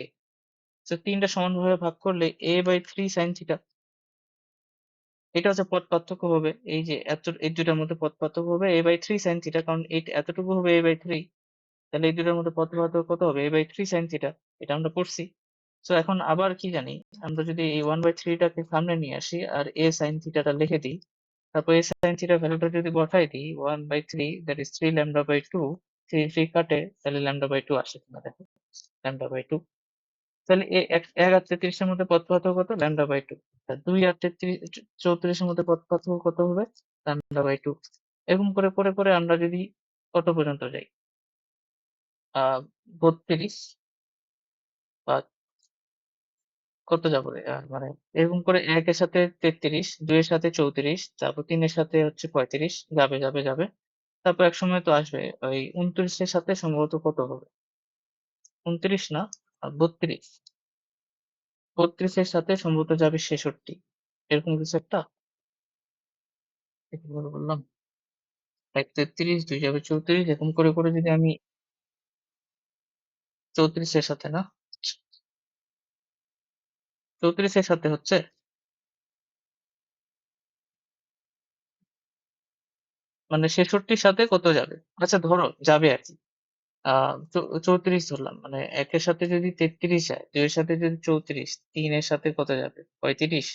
তো ৩ টা সমানভাবে ভাগ করলে a/3 sin θ। এটা হচ্ছে পথ পার্থক্য হবে। এই যে এই ২ টার মধ্যে পথ পার্থক্য হবে a/3 sin θ, কারণ এতটুকু হবে a/3। তাহলে এই ২ টার মধ্যে পথ পার্থক্য কত হবে? a/3 sin θ। এটা আমরা পড়ছি। সো এখন আবার কি জানি? আমরা যদি এই 1/3 টাকে সামনে নিয়ে আসি আর a sin θ টা লিখে দিই। তারপর a sin θ ভ্যালুটা যদি বসাই দিই 1/3, দ্যাট ইজ 3 λ/2। 3 কাটে, তাহলে λ/2 আসে কিনা দেখো। λ/2। তাহলে ১ আর ৩৩ এর মধ্যে পথ পার্থক্য কত? λ/2। আর ২ আর ৩৪ এর মধ্যে পথ পার্থক্য কত হবে? λ/2। এরকম করে আমরা যদি কত পর্যন্ত যাই? আ ৩২ বা কত যাবো রে? মানে এরকম করে ১ এর সাথে ৩৩, ২ এর সাথে ৩৪, তারপর ৩ এর সাথে হচ্ছে ৩৫, যাবে। তারপর একসময় তো আসবে ওই ২৯ এর সাথে সম্ভবত কত হবে? ২৯ না, ৩২। ৩২ এর সাথে সম্ভবত যাবে ৬৬। এরকম কিছু একটা? ঠিক করে বললাম? ১ ৩৩, ২ যাবে ৩৪, এরকম করে যদি আমি ৩৪ এর সাথে না? ৩৪ এর সাথে হচ্ছে? মানে ৬৬ র সাথে কত যাবে? আচ্ছা ধরো যাবে আরকি। আ চৌ ৩৪ ধরলাম। মানে ১ এর সাথে যদি ৩৩ যায়, ২ এর সাথে যদি ৩৪, ৩ এর সাথে কত যাবে? ৩৫।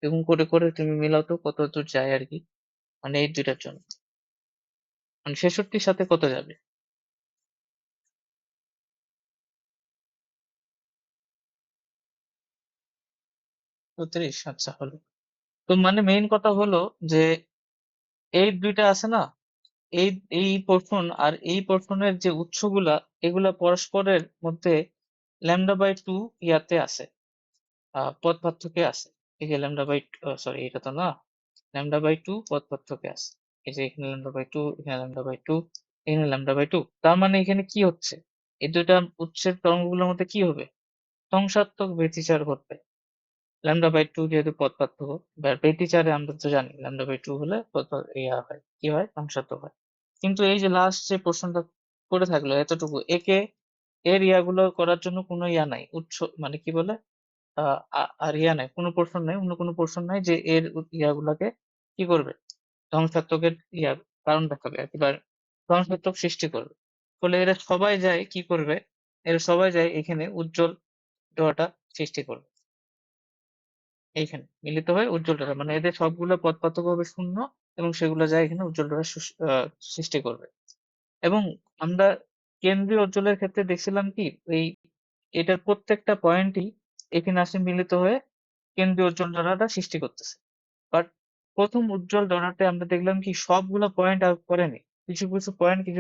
এরকম করে তুমি মিলাও তো কতদূর যায় আরকি। মানে এই ২ টার জন্য। মানে ৬৬ র সাথে কত যাবে? ৩৪, আচ্ছা হলো। তো মানে মেইন কথা হলো যে এই ২ টা আছে না? এই এই পোরশন আর এই পোরশনের যে উৎসগুলা, এগুলা পরস্পরের মধ্যে λ/2 ইয়াতে আছে। পথ পার্থক্যে আছে। এই যে সরি এটা তো না। λ/2 পথ পার্থক্যে আছে। এই যে এখানে λ/2, এখানে λ/2, এখানে λ/2। তার মানে এখানে কি হচ্ছে? এই ২ টা উৎসের তরঙ্গগুলোর মধ্যে কি হবে? ধ্বংসাত্মক ব্যতিচার ঘটবে। λ/2 যেহেতু পথ পার্থক্য, ব্যতিচারে আমরা তো জানি λ/2 হলে হয়, কি হয়? ধ্বংসাত্মক হয়। কিন্তু এই যে লাস্ট যে প্রশ্নটা পড়ে থাকলো এতটুকু, এর ইয়াগুলো করার জন্য কোনো ইয়া নাই। মানে কি বলে? আ আ আর ইয়া নাই, কোনো পোরশন নাই, অন্য কোনো পোরশন নাই যে এর ইয়াগুলাকে কি করবে? ধ্বংসাত্মকের কারণ দেখাবে আরকি, বা ধ্বংসাত্মক সৃষ্টি করবে। ফলে এরা সবাই যায় কি করবে? এরা সবাই যায় এখানে উজ্জ্বল ডোরাটা সৃষ্টি করবে। এইখানে মিলিত হয়ে উজ্জ্বল ডোরা, মানে এদের সবগুলা পথ পার্থক্য হবে ০ এবং সেগুলো যায় এখানে উজ্জ্বল ডোরা সৃষ্টি করবে। এবং আমরা কেন্দ্রীয় অঞ্চলের ক্ষেত্রে দেখছিলাম কি এই এটার প্রত্যেকটা পয়েন্টই এখানে আসে মিলিত হয়ে কেন্দ্রীয় অঞ্চল ডোরাটা সৃষ্টি করতেছে। বাট ১ম উজ্জ্বল ডোনাতে আমরা দেখলাম কি সবগুলা পয়েন্ট আর করেনি। কিছু পয়েন্টকে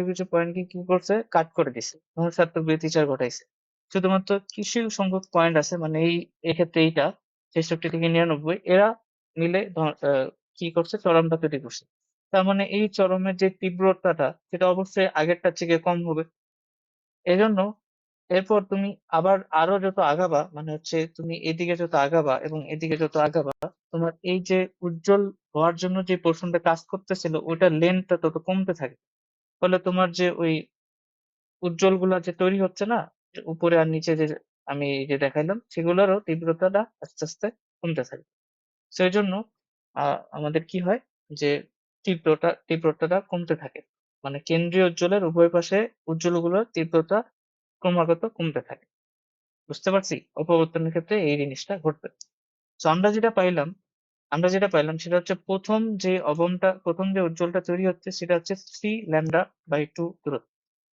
কি করছে? কাট করে দিছে। ধ্বংসাত্মক ব্যতিচার ঘটাইছে। শুধুমাত্র কিছু সংখ্যক পয়েন্ট আছে, মানে এক্ষেত্রে এইটা ৬৬ থেকে ৯৯, এরা মিলে কি করছে? চরমটা তৈরি করছে। তার মানে এই চরমের যে তীব্রতাটা সেটা অবশ্যই আগেরটার থেকে কম হবে। এজন্য এরপর তুমি আবার আরো যত আগাবা, মানে হচ্ছে তুমি এদিকে যত আগাবা এবং এদিকে যত আগাবা, তোমার এই যে উজ্জ্বল হওয়ার জন্য যে পোরশনটা কাজ করতেছিল ওইটার লেন্থটা তত কমতে থাকে। ফলে তোমার যে ওই উজ্জ্বল গুলা যে তৈরি হচ্ছে না? যে উপরে আর নিচে যে আমি যে দেখাইলাম সেগুলোরও তীব্রতাটা আস্তে কমতে থাকে। সো এজন্য আ আমাদের কি হয়? যে তীব্রতাটা কমতে থাকে। মানে কেন্দ্রীয় উজ্জ্বলের উভয় পাশে উজ্জ্বলগুলোর তীব্রতা ক্রমাগত কমতে থাকে। বুঝতে পারছি? অপবর্তনের ক্ষেত্রে এই জিনিসটা ঘটবে। সো আমরা যেটা পাইলাম সেটা হচ্ছে ১ম যে উজ্জ্বলটা তৈরি হচ্ছে সেটা হচ্ছে 3 λ/2 দূরত্ব।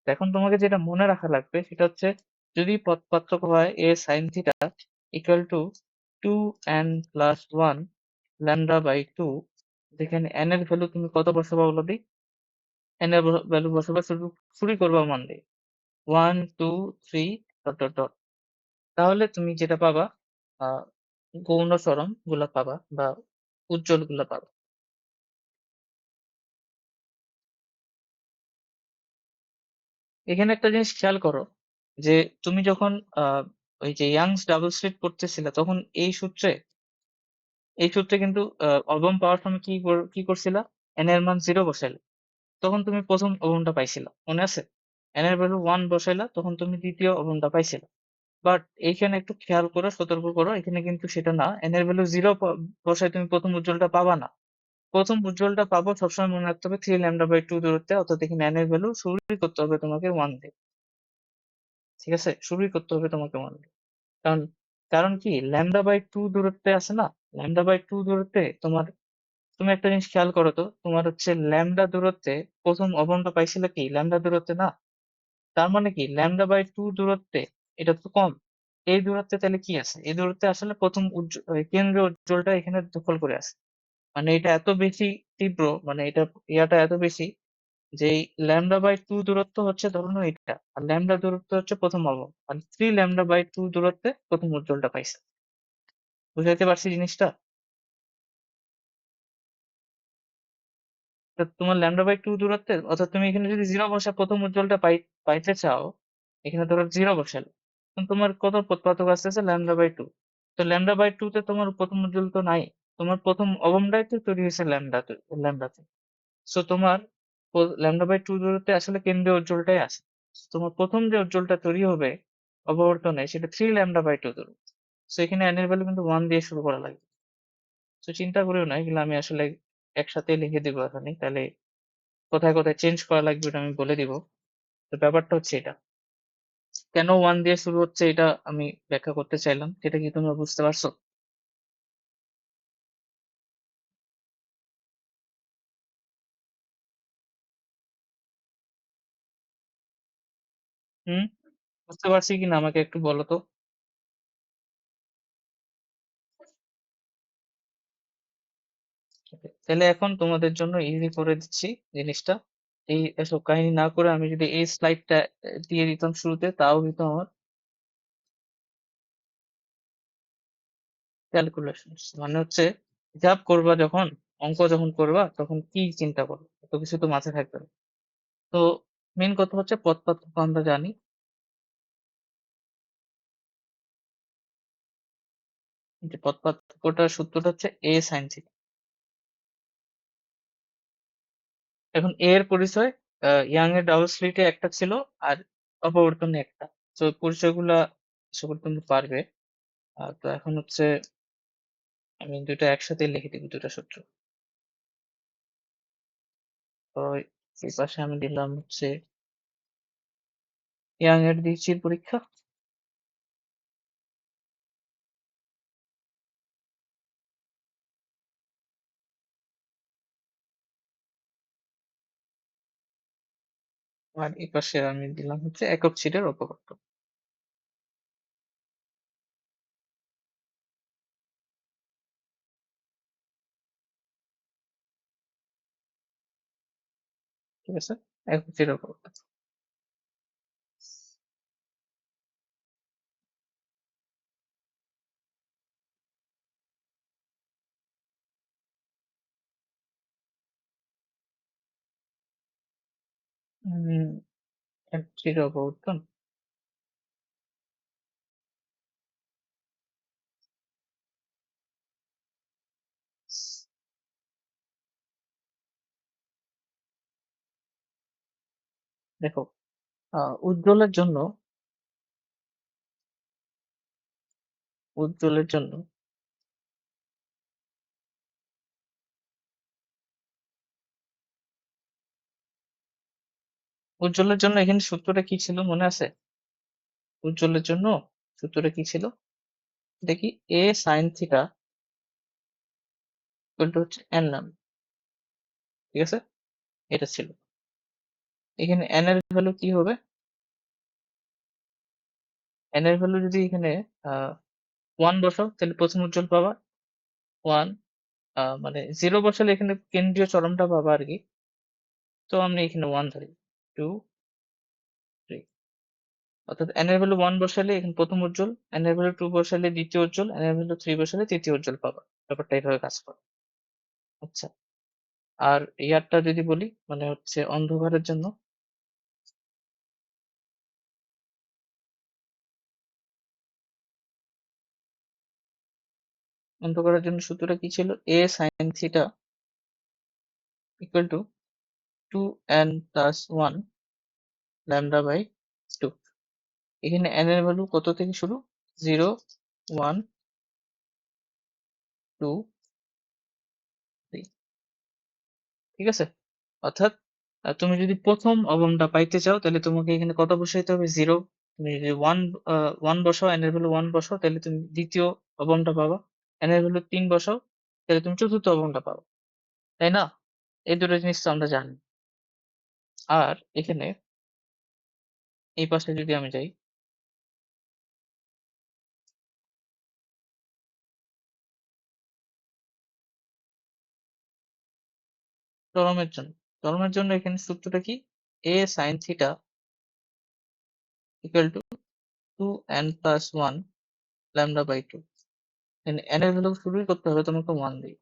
এখন তোমাকে যেটা মনে রাখা লাগবে সেটা হচ্ছে যদি পথ পার্থক্য হয় a sin θ equal to 2n plus 1 λ/2, যেখানে n এর ভ্যালু তুমি কত বসাবা বলো দেখি? n এর ভ্যালু বসাবা, শুরুই করবা 1 দিয়ে। 1, 2, 3 ডট। তাহলে তুমি যেটা পাবা আ গৌণ সরণ গুলা পাবা বা উজ্জ্বল গুলা পাবা। এখানে একটা জিনিস খেয়াল করো যে তুমি যখন আ ওই যে ইয়াংস ডাবল স্লিট পড়তেছিলা তখন এই সূত্রে কিন্তু অবম পাওয়ার সময় কি করছিলা? n এর মান 0 বসাইলে। তখন তুমি ১ম অবমটা পাইছিলা। মনে আছে? n এর ভ্যালু 1 বসাইলা তখন তুমি দ্বিতীয় অবনটা পাইছিলা। বাট এইখানে একটু খেয়াল করো, সতর্ক করো, এখানে কিন্তু সেটা না। n এর ভ্যালু 0 বসায় তুমি প্রথম উজ্জ্বলটা পাবা না। প্রথম উজ্জ্বলটা পাবো সবসময় মনে রাখতে হবে 3λ/2 দূরত্বে, অর্থাৎ এখানে n এর ভ্যালু শুরুই করতে হবে তোমাকে 1 দিয়ে। ঠিক আছে, শুরুই করতে হবে তোমাকে 1 দিয়ে। কারণ কারণ কি, λ/2 দূরত্বে আছে না, λ/2 দূরত্বে তোমার, তুমি একটা জিনিস খেয়াল করো তো, তোমার হচ্ছে ল্যামডা দূরত্বে প্রথম অবনটা পাইছিলে কি ল্যামডা দূরত্বে না? তার মানে কি λ/2 দূরত্বে এটা তো কম। এই দূরত্বে তাহলে কি আছে? এই দূরত্বে আসলে প্রথম কেন্দ্রীয় উজ্জ্বলটা এখানে দখল করে আছে। মানে এটা এত বেশি তীব্র, মানে এটা ইয়াটা এত বেশি যে এই λ/2 দূরত্ব হচ্ছে ধরো এটা, আর ল্যামডা দূরত্ব হচ্ছে প্রথম অবন, মানে 3λ/2 দূরত্বে প্রথম উজ্জ্বলটা পাইছে। বুঝাইতে পারছি জিনিসটা? তা তোমার λ/2 দূরত্বে, অর্থাৎ তুমি এখানে যদি 0 বসা প্রথম উজ্জ্বলটা পাইতে চাও, এখানে ধরো 0 বসালে, তখন তোমার কত পার্থক্য আসতেছে λ/2। তো λ/2 তে তোমার প্রথম উজ্জ্বল তো নাই, তোমার প্রথম অবমটাই তো তৈরি হয়েছে ল্যামডাতে। সো তোমার λ/2 দূরত্বে আসলে কেন্দ্রীয় উজ্জ্বলটাই আছে। So, তোমার প্রথম যে উজ্জ্বলটা তৈরি হবে অপবর্তনে, সেটা 3λ/2 দূরত্ব। সো এখানে n এর ভ্যালু কিন্তু 1 দিয়ে শুরু করা লাগবে। তো চিন্তা করিও না, এগুলো আমি আসলে একসাথে লিখে দিব এখানে, তাহলে কোথায় কোথায় চেঞ্জ করা লাগবে ওটা আমি বলে দিব। তো ব্যাপারটা হচ্ছে এটা, কেন 1 দিয়ে শুরু হচ্ছে এটা আমি ব্যাখ্যা করতে চাইলাম, সেটা কি তোমরা বুঝতে পারছো? হুম, বুঝতে পারছি কিনা আমাকে একটু বলো তো। Okay, তাহলে এখন তোমাদের জন্য ইজি করে দিচ্ছি জিনিসটা। এই এসব কাহিনী না করে আমি যদি এই স্লাইডটা দিয়ে দিতাম শুরুতে, তাও হইতো আমার ক্যালকুলেশনস। মানে হচ্ছে হিসাব করবা যখন, অঙ্ক যখন করবা তখন কি চিন্তা করো, এত কিছু তো মাথায় থাকবে না। তো মেন কথা হচ্ছে পথ পার্থক্য আমরা জানি। যে পথ পার্থক্যটার সূত্রটা হচ্ছে a sin থিটা। এখন a এর পরিচয় ইয়াং এর ডাবল স্লিটে একটা ছিল, আর অপবর্তনে একটা। তো পরিচয়গুলা আশা করি তুমি পারবে। তো এখন হচ্ছে আমি দুটো একসাথে লিখে দিব, দুটো সূত্র। তো এই পাশে আমি দিলাম হচ্ছে ইয়াং এর দিয়েছি পরীক্ষা, আর এই পাশে আমি দিলাম হচ্ছে একক ছিটের অপবর্ত। ঠিক আছে, একক ছিটের অপবর্ত। উম একক ছিটের অপবর্তন। দেখো, উজ্জ্বলের জন্য, উজ্জ্বলের জন্য উজ্জ্বলের জন্য এখানে সূত্রটা কি ছিল মনে আছে? উজ্জ্বলের জন্য সূত্রটা কি ছিল দেখি, a sin theta equal two হচ্ছে n নাম। ঠিক আছে, এটা ছিল। এখানে n এর ভ্যালু কি হবে? n এর ভ্যালু যদি এখানে আহ 1 বসাও তাহলে প্রথম উজ্জ্বল পাবা 1। মানে 0 বসালে এখানে কেন্দ্রীয় চরমটা পাবা আর কি। তো আমরা এখানে 1 ধরি, 2, 3। অর্থাৎ n এর ভ্যালু 1 বসালে এখানে প্রথম উজ্জ্বল, n এর ভ্যালু 2 বসালে দ্বিতীয় উজ্জ্বল, n এর ভ্যালু 3 বসালে তৃতীয় উজ্জ্বল পাবা। ব্যাপারটা এইভাবে কাজ করে। আচ্ছা, আর ইয়ারটা যদি বলি, মানে হচ্ছে অন্ধকারের জন্য, অন্ধকারের জন্য সূত্রটা কি ছিল? a sin theta equal to 2n plus 1 lambda by 2। এখানে n এর ভ্যালু কত থেকে শুরু? 0, 1, 2, 3। ঠিক আছে? অর্থাৎ তুমি যদি প্রথম অবমটা পাইতে চাও তাহলে তোমাকে এখানে কত বসাইতে হবে? 0। তুমি যদি 1 বসাও, n এর ভ্যালু 1 বসাও, তাহলে তুমি দ্বিতীয় অবমটা পাবা। n এর ভ্যালু 3 বসাও, তাহলে তুমি চতুর্থ অবমটা পাবা। তাই না? এই দুটো জিনিস তো আমরা জানি। আর এখানে এই পাশে যদি আমি যাই, চরমের জন্য। চরমের জন্য এখানে সূত্রটা কি? a sin theta equal to 2n plus 1 lambda by 2। এখানে n এর ভ্যালু শুরুই করতে হবে তোমাকে 1 দিয়ে।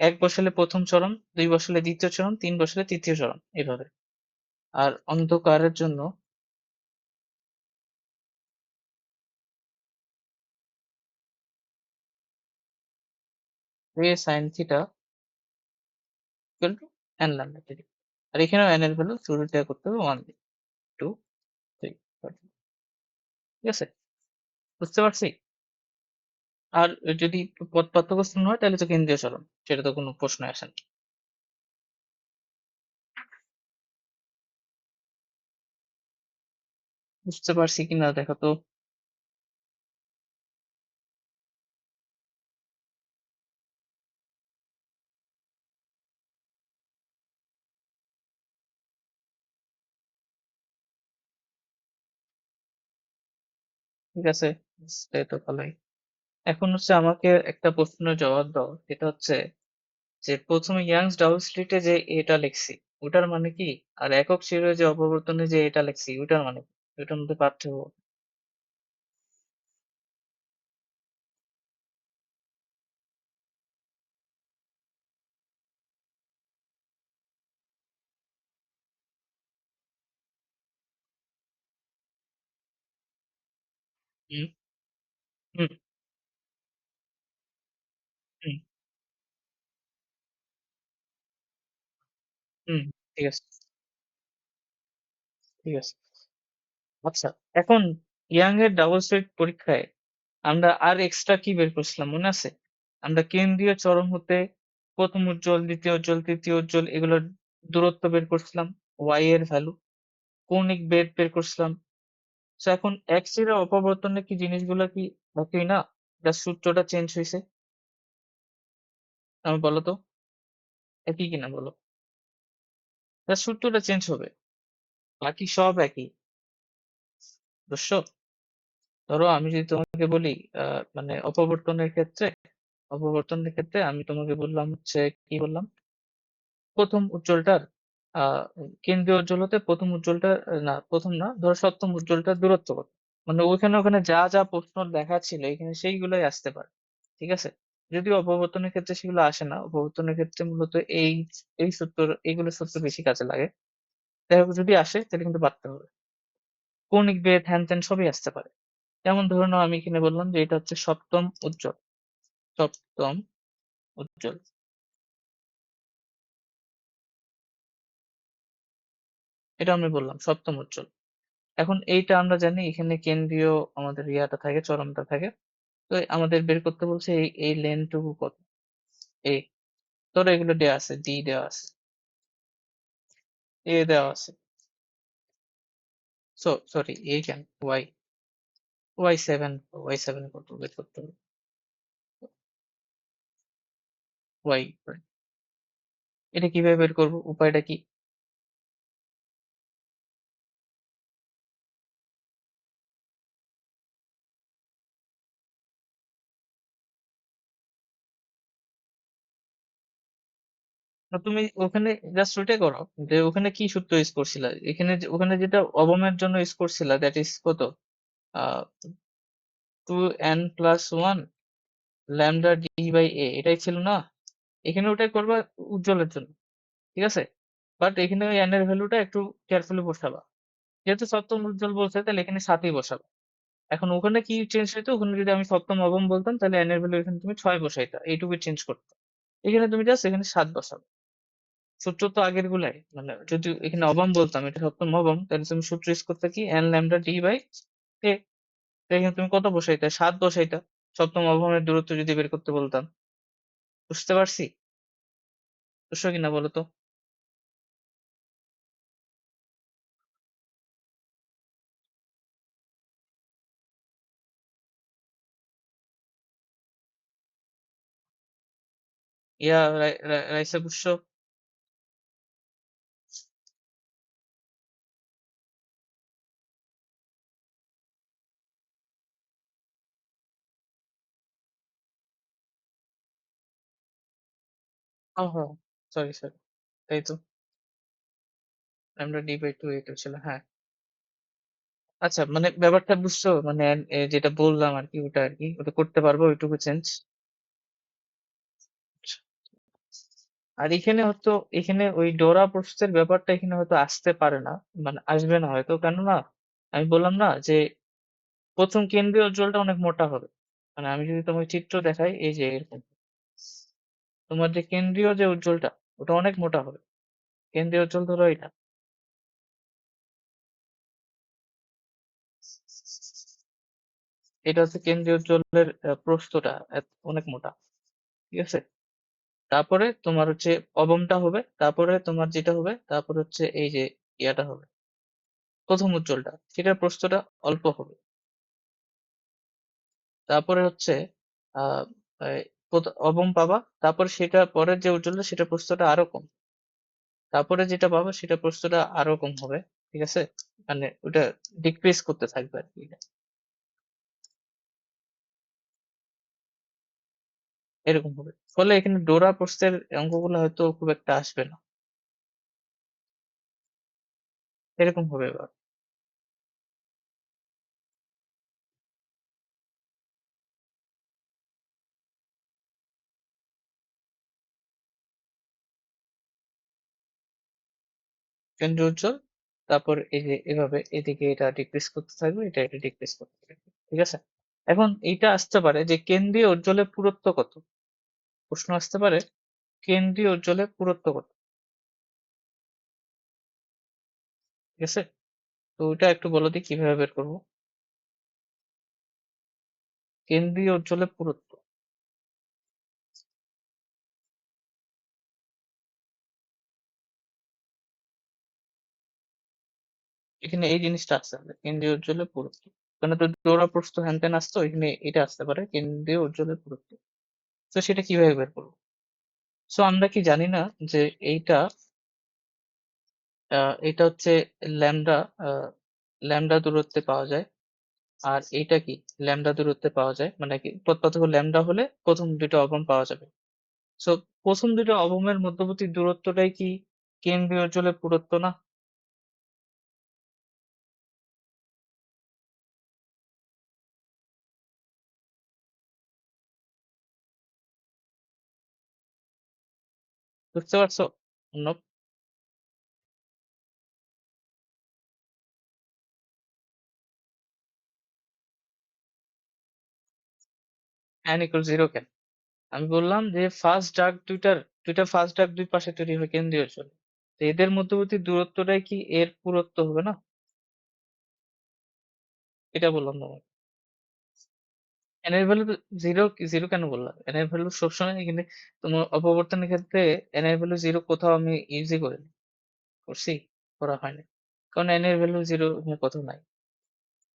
এক বসালে প্রথম চরম, 2 বসালে দ্বিতীয় চরম, 3 বসালে তৃতীয় চরম, এভাবে। আর অন্ধকারের জন্য a sin theta equal to n lambda by 2। আর এখানেও n এর ভ্যালু শুরুতে করতে হবে 1 দিয়ে। 2, 3, 4। ঠিক আছে? বুঝতে পারছি? আর যদি পথ পার্থক্য শূন্য হয় তাহলে তো কেন্দ্রীয় চরম, সেটা তো কোনো প্রশ্নই আসে না। বুঝতে পারছি কিনা দেখো তো। ঠিক আছে, বুঝতে তো ভালোই। এখন হচ্ছে আমাকে একটা প্রশ্নের জবাব দাও, সেটা হচ্ছে যে প্রথমে ইয়াংস ডাবল স্লিটে যে এটা লিখছি ওটার মানে কি, আর একক শিরোয় যে অপবর্তনে যে এটা লিখছি ওটার মানে কি, ওটার মধ্যে পার্থক্য। হুম, হুম, হুম, হুম। ঠিক আছে, ঠিক আছে। আচ্ছা, এখন ইয়াং এর ডাবল স্লিট পরীক্ষায় আমরা আর এক্সট্রা কি বের করছিলাম মনে আছে? আমরা কেন্দ্রীয় চরম হতে প্রথম উজ্জ্বল, দ্বিতীয় উজ্জ্বল, তৃতীয় উজ্জ্বল এগুলোর দূরত্ব বের করছিলাম, y এর ভ্যালু, কৌণিক বেগ বের করছিলাম। তো এখন এক্স এর অপবর্তনে কি জিনিসগুলো কি একই না? জাস্ট সূত্রটা চেঞ্জ হয়েছে। আমি বলো তো, একই কিনা বলো? জাস্ট সূত্রটা চেঞ্জ হবে, বাকি সব একই। বুঝছো? ধরো আমি যদি তোমাকে বলি মানে অপবর্তনের ক্ষেত্রে আমি তোমাকে বললাম হচ্ছে, কি বললাম, প্রথম উজ্জ্বলটার কেন্দ্রীয় উজ্জ্বল হতে প্রথম উজ্জ্বলটা, না প্রথম না, ধরো সপ্তম উজ্জ্বলটার দূরত্ব কত। মানে ওখানে যা যা প্রশ্ন দেখা ছিল এখানে সেইগুলোই আসতে পারে। ঠিক আছে? যদিও অপবর্তনের ক্ষেত্রে সেগুলো আসে না, অপবর্তনের ক্ষেত্রে মূলত এই সূত্র, এইগুলো সূত্র বেশি কাজে লাগে। যাই হোক, যদি আসে তাহলে কিন্তু পারতে হবে। কৌণিক বেগ হ্যান ত্যান সবই আসতে পারে। যেমন ধরে নাও আমি এখানে বললাম যে এটা হচ্ছে সপ্তম উজ্জ্বল। সপ্তম উজ্জ্বল, এটা আমি বললাম সপ্তম উজ্জ্বল। এখন এইটা আমরা জানি এখানে কেন্দ্রীয় আমাদের ইয়াটা থাকে, চরমটা থাকে। তো আমাদের বের করতে বলছে এই লেনটুকু কত। এই ধরো এগুলো দেওয়া আছে, ডি দেওয়া আছে, এ দেওয়া আছে, সরি এ কেন, ওয়াই, ওয়াই সেভেন কত বের করতে হবে? ওয়াই, এটা কিভাবে বের করবো, উপায়টা কি? না, তুমি ওখানে জাস্ট ওইটাই করো, যে ওখানে কি সূত্র ইউজ করছিলা, ওখানে যেটা অবমের জন্য ইউজ করছিলা, দ্যাট ইজ কত, আহ 2n+1 ল্যামডা ডি বাই এ, এটাই ছিল না? এখানে ওটাই করবা উজ্জ্বলের জন্য। ঠিক আছে? বাট এখানে ওই n এর ভ্যালুটা একটু কেয়ারফুলি বসাবা। যেহেতু সপ্তম উজ্জ্বল বলছে তাহলে এখানে 7ই বসাবা। এখন ওখানে কি চেঞ্জ হইতো, ওখানে যদি আমি সপ্তম অবম বলতাম তাহলে n এর ভ্যালু এখানে তুমি 6 বসাইতা, এইটুকু চেঞ্জ করতে। এখানে তুমি জাস্ট এখানে 7 বসাবে। সূত্র তো আগের গুলাই, মানে যদি এখানে অবম বলতাম, এটা সপ্তম অবম, তাহলে তুমি সূত্র ইউজ করতে কি এন ল্যামডা ডি বাই এ। এখানে তুমি কত বসাইতে, 7 বসাইতা, সপ্তম অবমের দূরত্ব যদি বের করতে বলতাম। বুঝতে পারছি? বুঝছো কিনা বলো তো? ইয়া রাইসা, বুঝছো? ও হ্যাঁ, সরি সরি, তাই তো, ল্যামডা ডি বাই টু এটা ছিল, হ্যাঁ। আচ্ছা, মানে ব্যাপারটা বুঝছো, মানে যেটা বললাম আর কি, ওটা আর কি, ওটা করতে পারবো ওইটুকু চেঞ্জ। আর এখানে হয়তো, এখানে ওই ডোরা প্রস্তুতের ব্যাপারটা এখানে হয়তো আসতে পারে না, মানে আসবে না হয়তো, কেননা আমি বললাম না যে প্রথম কেন্দ্রীয় উজ্জ্বলটা অনেক মোটা হবে। মানে আমি যদি তোমাকে চিত্র দেখাই, এই যে এরকম, তোমার যে কেন্দ্রীয় যে উজ্জ্বলটা, ওটা অনেক মোটা হবে। কেন্দ্রীয় উজ্জ্বল ধরো এটা, এটা হচ্ছে কেন্দ্রীয় উজ্জ্বলের প্রস্থটা অনেক মোটা, ঠিক আছে। তারপরে তোমার হচ্ছে অবমটা হবে, তারপরে তোমার যেটা হবে, তারপর হচ্ছে এই যে ইয়াটা হবে, প্রথম উজ্জ্বলটা, সেটার প্রস্থটা অল্প হবে। তারপরে হচ্ছে আহ এই অবম পাবা, তারপর সেটা পরের যে উজ্জ্বলটা, সেটা প্রস্থটা আরো কম। তারপরে যেটা পাবা, সেটা প্রস্থটা আরো কম হবে, ঠিক আছে। মানে ওটা ডিক্রিজ করতে থাকবে আর কি, এরকম হবে। ফলে এখানে ডোরা প্রস্থের অঙ্কগুলো হয়তো খুব একটা আসবে না, এরকম হবে এবার। কেন্দ্রীয় উজ্জ্বল, তারপর এই যে এভাবে এদিকে এটা ডিক্রিজ করতে থাকবে, এটা ডিক্রিজ করতে থাকবে, ঠিক আছে। এখন এইটা আসতে পারে যে কেন্দ্রীয় উজ্জ্বলের পুরুত্ব কত, প্রশ্ন আসতে পারে কেন্দ্রীয় উজ্জ্বলের পুরুত্ব কত, ঠিক আছে। তো ওইটা একটু বলো দিই কিভাবে বের করবো, কেন্দ্রীয় উজ্জ্বলের পুরুত্ব। এখানে এই জিনিসটা আসতে হবে, কেন্দ্রীয় উজ্জ্বলের পুরুত্ব। কারণ তো ডোরা প্রস্থ হ্যান ত্যান আসতো, এখানে এটা আসতে পারে কেন্দ্রীয় উজ্জ্বলের পুরুত্ব। তো সেটা কিভাবে বের করবো? সো আমরা কি জানি না যে এইটা এটা হচ্ছে ল্যামডা, ল্যামডা দূরত্বে পাওয়া যায়। আর এইটা কি ল্যামডা দূরত্বে পাওয়া যায়, মানে কি পার্থক্য ল্যামডা হলে প্রথম দুটো অবম পাওয়া যাবে। সো প্রথম দুটো অবমের মধ্যবর্তী দূরত্বটাই কি কেন্দ্রীয় অঞ্চলের পুরুত্ব না? বুঝতে পারছো? অর্ণব, n ইকুয়াল জিরো কেন? আমি বললাম যে ফার্স্ট ডাক দুইটা ফার্স্ট ডাক দুই পাশে তৈরি হয় কেন্দ্রীয় অঞ্চল, তো এদের মধ্যবর্তী দূরত্বটাই কি এর পুরুত্ব হবে না? এটা বললাম তোমাকে। এন এর ভ্যালু জিরো, জিরো কেন বললাম? এন এর ভ্যালু সবসময় এখানে তোমার অপবর্তনের ক্ষেত্রে এন এর ভ্যালু জিরো কোথাও আমি ইউজই করিনি, করছি? করা হয়নি, কারণ এন এর ভ্যালু জিরো কোথাও নাই।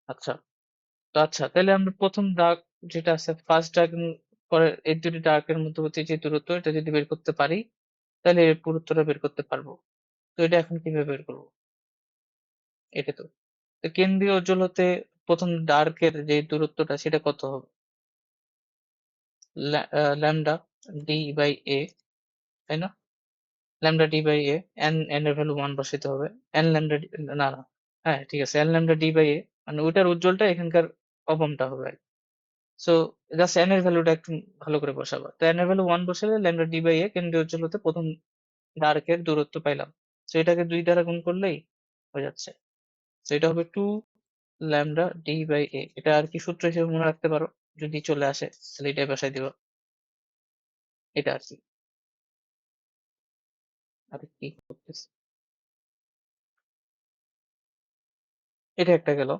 আচ্ছা, তো আচ্ছা, তাহলে আমরা প্রথম ডাক যেটা আছে, ফার্স্ট ডাক পরে এই দুটি ডাকের মধ্যবর্তী যে দূরত্ব, এটা যদি বের করতে পারি, তাহলে এর পুরুত্বটা বের করতে পারবো। তো এটা এখন কিভাবে বের করবো? এটা তো, তো কেন্দ্রীয় উজ্জ্বল হতে প্রথম ডার্কের যে দূরত্বটা, সেটা কত হবে? ল্যামডা ডি বাই এ, তাই না? Lambda d by a, n এর ভ্যালু ওয়ান বসাইতে হবে। এন ল্যামডা, না না, হ্যাঁ ঠিক আছে, n lambda d by a, মানে ওইটার উজ্জ্বলটা এখানকার অবমটা হবে। সো জাস্ট এন এর ভ্যালুটা একটু ভালো করে বসাবা। তো এন এর ভ্যালু ওয়ান বসালে ল্যামডা ডি বাই এ কেন্দ্রীয় উজ্জ্বল হতে প্রথম ডার্কের দূরত্ব পাইলাম। তো এটাকে দুই দ্বারা গুণ করলেই হয়ে যাচ্ছে। তো এটা হবে টু ল্যামডা ডি বাই এ। এটা আর কি সূত্র হিসেবে মনে রাখতে পারো, যদি চলে আসে তাহলে এটাই বসাই দিবা, এটা আর কি। আরে কি করতেছে, এটা একটা গেল।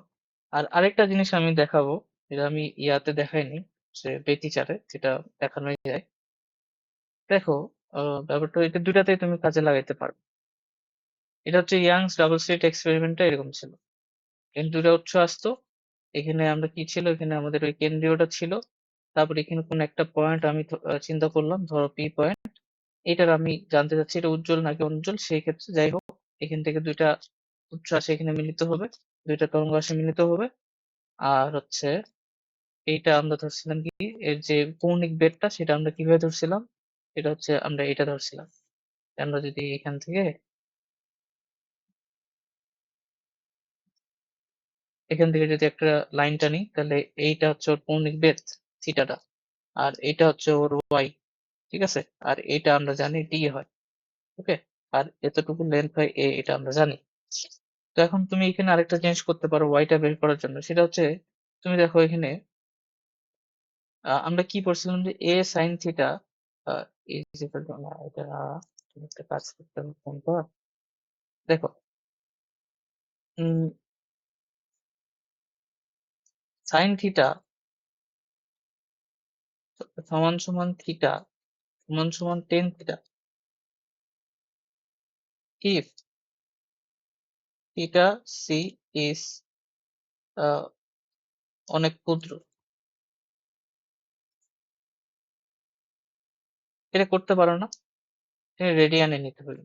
আর আরেকটা জিনিস আমি দেখাবো, যেটা আমি ইয়াতে দেখাইনি, যে বেতিচারে যেটা দেখানোই যায়। দেখো, ব্যাপারটা এটা দুটাতেই তুমি কাজে লাগাইতে পারো। এটা হচ্ছে ইয়াংস ডাবল স্লিট এক্সপেরিমেন্টটা এরকম ছিল। এখানে দুটা উৎস আসতো, এখানে আমরা কি ছিল, এখানে আমাদের ওই কেন্দ্রীয়টা ছিল, তারপর এখানে কোন একটা পয়েন্ট আমি চিন্তা করলাম, ধরো পি পয়েন্ট, এটার আমি জানতে চাচ্ছি এটা উজ্জ্বল নাকি অনুজ্জ্বল। সেই ক্ষেত্রে যাই হোক, এখান থেকে দুইটা উৎস আসে এখানে মিলিত হবে, দুইটা তরঙ্গ আসে মিলিত হবে। আর হচ্ছে এইটা আমরা ধরছিলাম কি, এর যে কৌণিক বেগটা সেটা আমরা কিভাবে ধরছিলাম, এটা হচ্ছে আমরা এটা ধরছিলাম। আমরা যদি এখান থেকে যদি একটা লাইন টানি, তাহলে এইটা হচ্ছে ওর কৌণিক বেগ থিটাটা, আর এটা হচ্ছে ওর ওয়াই, ঠিক আছে। আর এটা আমরা জানি ডি হয়, ওকে। আর এতটুকু লেন্থ হয় এ, এটা আমরা জানি। তো এখন তুমি এখানে আরেকটা জিনিস করতে পারো ওয়াইটা বের করার জন্য, সেটা হচ্ছে তুমি দেখো এখানে আমরা কি পড়ছিলাম, যে a sine theta is equal to, না এটা তুমি একটা কাজ করতে হবে কোনটা, দেখো সাইন থিটা সমান সমান থিটা সমান সমান tan theta if theta c is অনেক ক্ষুদ্র। এটা করতে পারো না, এটা রেডিয়ানে নিতে হবে।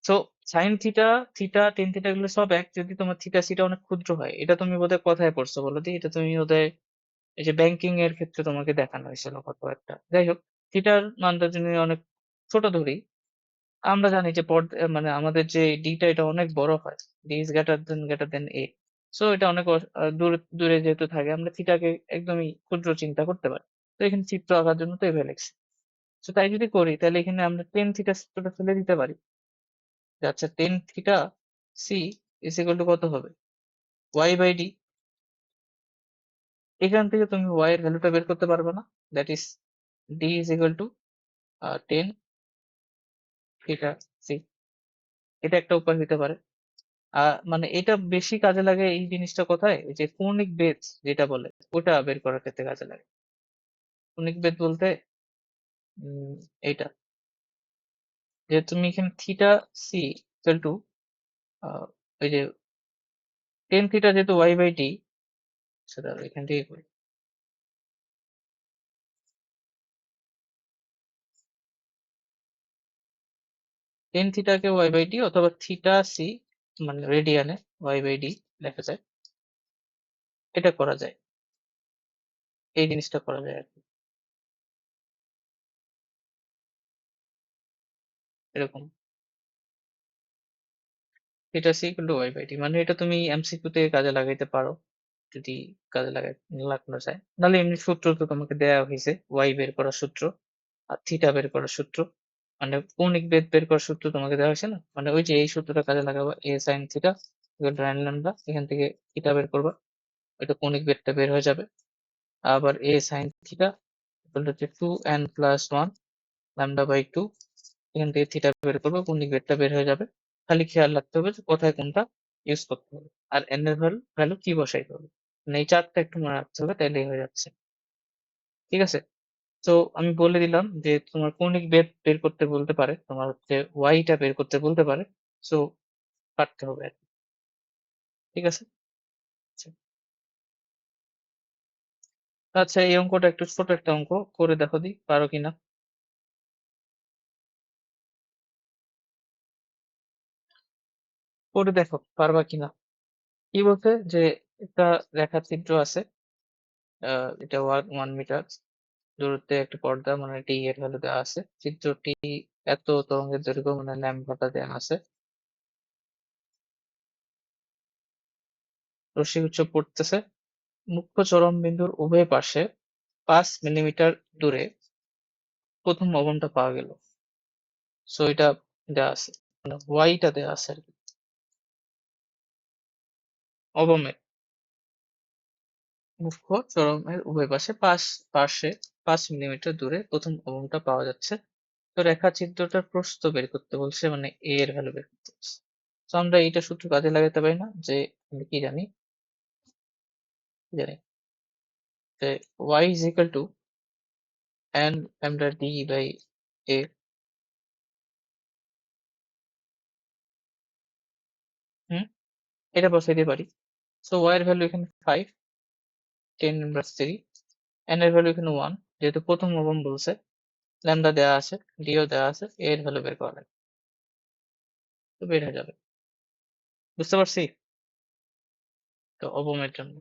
So sine theta, theta tan theta এগুলো সব এক, যদি তোমার থিটা সিটা অনেক ক্ষুদ্র হয়। এটা তুমি বোধহয় কোথায় পড়ছো বলো দি, এটা তুমি বোধহয় এই যে ব্যাংকিং এর ক্ষেত্রে তোমাকে দেখানো হয়েছিল কত একটা। যাই হোক, থিটার মানটা যদি অনেক ছোট ধরি, আমরা জানি যে মানে আমাদের যে ডিটা এটা অনেক বড় হয়, D is greater than A. So এটা অনেক দূরে দূরে যেহেতু থাকে, আমরা থিটাকে একদমই ক্ষুদ্র চিন্তা করতে পারি। তো এখানে চিত্র আঁকার জন্য তো এভাবে লিখছি। তো তাই যদি করি, তাহলে এখানে আমরা টেন থিটা সূত্রটা ফেলে দিতে পারি, যে আচ্ছা tan theta c is equal to কত হবে, ওয়াই বাই ডি। এখান থেকে তুমি ওয়াই এর ভ্যালুটা বের করতে পারবে না, that is d is equal to tan theta c. এটা একটা উপায় হতে পারে। মানে এটা বেশি কাজে লাগে এই জিনিসটা কোথায়, এই যে কৌণিক বেদ যেটা বলে, ওটা বের করার ক্ষেত্রে কাজে লাগে। কৌণিক বেদ বলতে এইটা, যে তুমি এখানে থিটা সি ইকুয়াল টু ওই যে টেন থিটা যেহেতু ওয়াই বাই ডি, সেটা এখান থেকে করি। টেন থিটাকে ওয়াই বাই ডি অথবা থিটা সি, মানে রেডিয়ানে ওয়াই বাই ডি লেখা যায়। এটা করা যায়, এই জিনিসটা করা যায় আর কি, এরকম। Theta c equal to y by d, মানে এটা তুমি এমসিকিউ তে কাজে লাগাইতে পারো, যদি কাজে লাগানো যায়। নাহলে এমনি সূত্র তো তোমাকে দেওয়া হয়েছে, ওয়াই বের করার সূত্র আর থিটা বের করার সূত্র, মানে কৌণিক বেদ বের করার সূত্র তোমাকে দেওয়া হয়েছে না, মানে ওই যে এই সূত্রটা কাজে লাগাবো, a sine theta equal to tan lambda, এখান থেকে থিটা বের করবা, ওইটা কৌণিক বেদটা বের হয়ে যাবে। আবার এ সাইন থিটা ইকুয়াল টু হচ্ছে 2n+1 ল্যাম্ডা বাই 2, এখান থেকে থিটা বের করবো, কৌণিক বেদটা বের হয়ে যাবে। খালি খেয়াল রাখতে হবে যে কোথায় কোনটা ইউজ করতে হবে, আর এন এর ভ্যালু ভ্যালু কি বসাইতে হবে, মানে এই চারটা একটু মনে রাখতে হবে, তাইলেই হয়ে যাচ্ছে। ঠিক আছে। তো আমি বলে দিলাম যে তোমার কৌণিক বেদ বের করতে বলতে পারে, তোমার হচ্ছে ওয়াইটা বের করতে বলতে পারে। সো পারতে হবে আর কি। ঠিক আছে। আচ্ছা, আচ্ছা, এই অঙ্কটা একটু ছোট একটা অঙ্ক, করে দেখো দি পারো কিনা। করে দেখো পারবা কিনা। কি বলছে, যে একটা রেখাচিত্র আছে, এটা 1 মিটার দূরত্বে একটা পর্দা, মানে টি এর ভ্যালু দেওয়া আছে। চিত্রটি এত তরঙ্গের দৈর্ঘ্য, মানে ল্যাম্বাটা দেওয়া আছে। রশ্মিগুচ্ছ পড়তেছে, মুখ্য চরম বিন্দুর উভয় পাশে 5 মিলিমিটার দূরে প্রথম অবনটা পাওয়া গেল। সো এটা দেওয়া আছে, মানে ওয়াইটা দেওয়া আছে আর কি, অবমের মুখ্য চরমের উভয় পাশে পাশে 5 মিলিমিটার দূরে প্রথম অবনটা পাওয়া যাচ্ছে। তো রেখাচিত্রটার প্রস্থ বের করতে বলছে, মানে a এর ভ্যালু বের করতে বলছে। তো আমরা এইটা সূত্র কাজে লাগাতে পারি না, যে আমরা কি জানি, যে y is equal to n lambda d by a। হুম, এটা বসাইতে পারি। সো y এর ভ্যালু এখানে 5, 10 ইনভার্স 3, n এর ভ্যালু এখানে 1, যেহেতু প্রথম অবম বলছে, ল্যামডা দেওয়া আছে, d ও দেওয়া আছে, a এর ভ্যালু বের করা লাগবে, তো বের হয়ে যাবে। বুঝতে পারছি? তো অবমের জন্য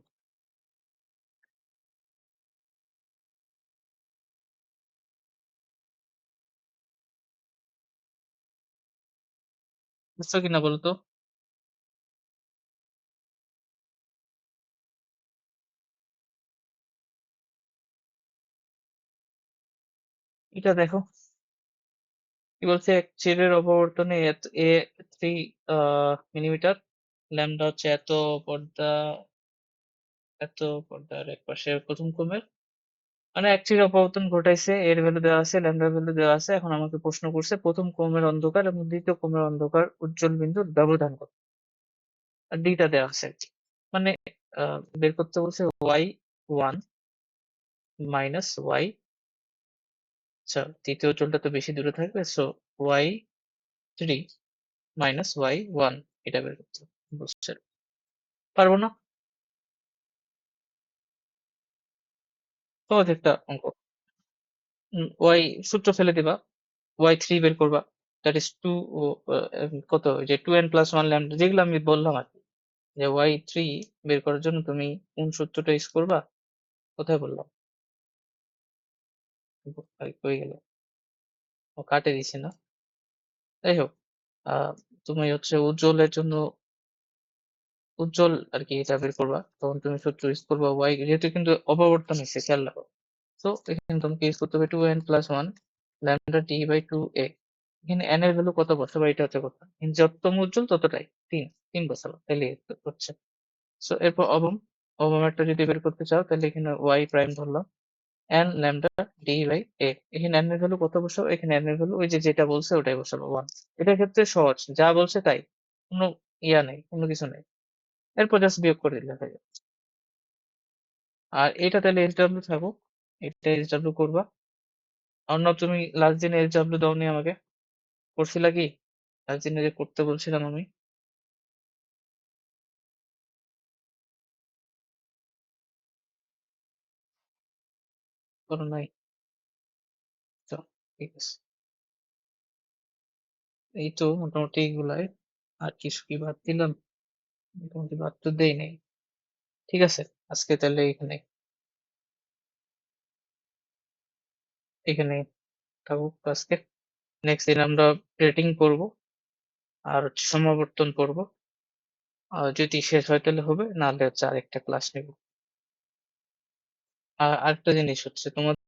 বুঝছো কিনা বলো তো? এটা দেখো কি বলছে, এক ছেলের অপবর্তনে এ 3 মিলিমিটার, ল্যামডা হচ্ছে এত পর্দার এক পাশে প্রথম ক্রমের, মানে এক চির অপবর্তন ঘটাইছে, এর ভ্যালু দেওয়া আছে, ল্যামডার ভ্যালু দেওয়া আছে। এখন আমাকে প্রশ্ন করছে প্রথম ক্রমের অন্ধকার এবং দ্বিতীয় ক্রমের অন্ধকার উজ্জ্বল বিন্দুর ব্যবধান কত, আর ডিটা দেওয়া আছে আর কি। মানে বের করতে বলছে y1 মাইনাস ওয়াই, আচ্ছা তৃতীয় উজ্জ্বলটা তো বেশি দূরে থাকবে, সো y3 মাইনাস y1, এটা বের করতে বলছে। পারবো না? সহজ একটা অঙ্ক। ওয়াই সূত্র ফেলে দিবা, y3 বের করবা, দ্যাট ইজ 2, কত, যে 2n+1 ল্যামডা, যেগুলো আমি বললাম আর কি, যে y3 বের করার জন্য তুমি কোন সূত্রটা ইউজ করবা, কোথায় বললাম, কই গেল, ও কাটে দিছে না, যাই হোক। আহ তুমি হচ্ছে উজ্জ্বলের জন্য, উজ্জ্বল আর কি, এটা বের করবা, তখন তুমি সূত্র ইউজ করবা y, যেহেতু কিন্তু অপবর্তন হচ্ছে, খেয়াল রাখো। তো এখানে তোমাকে ইউজ করতে হবে 2n+1 lambda t by 2a। এখানে n এর ভ্যালু কত বসাবো, এটা হচ্ছে কথা, যতম উজ্জ্বল ততটাই, 3 3 বসাবো, তাহলে হচ্ছে। সো এরপর অবমেরটা যদি বের করতে চাও, তাহলে এখানে y প্রাইম ধরলাম, n lambda d by a। এখানে n এর ভ্যালু কত বসাবো, এখানে n এর ভ্যালু ওই যে যেটা বলছে ওটাই বসাবো, 1। এটার ক্ষেত্রে সহজ, যা বলছে তাই, কোনো ইয়া নেই, কোনো কিছু নেই। এরপর জাস্ট বিয়োগ করে দিলে হয়ে যাবে। আর এটা তাহলে SW থাকুক, এটা SW করবা। অন্য তুমি লাস্ট দিনে SW দাওনি আমাকে, করছিলা কি? লাস্ট দিনে যে করতে বলছিলাম আমি, করো নাই? তো ঠিক আছে, এই তো মোটামুটি এগুলাই। আর কিছু কি বাদ দিলাম? মোটামুটি বাদ তো দেই নাই। ঠিক আছে, আজকে তাহলে এখানে থাকুক আজকে। নেক্সট দিন আমরা রেটিং করব, আর হচ্ছে সমাবর্তন করব। আর যদি শেষ হয় তাহলে হবে, নাহলে হচ্ছে আরেকটা ক্লাস নেব। আর আরেকটা জিনিস হচ্ছে, তোমার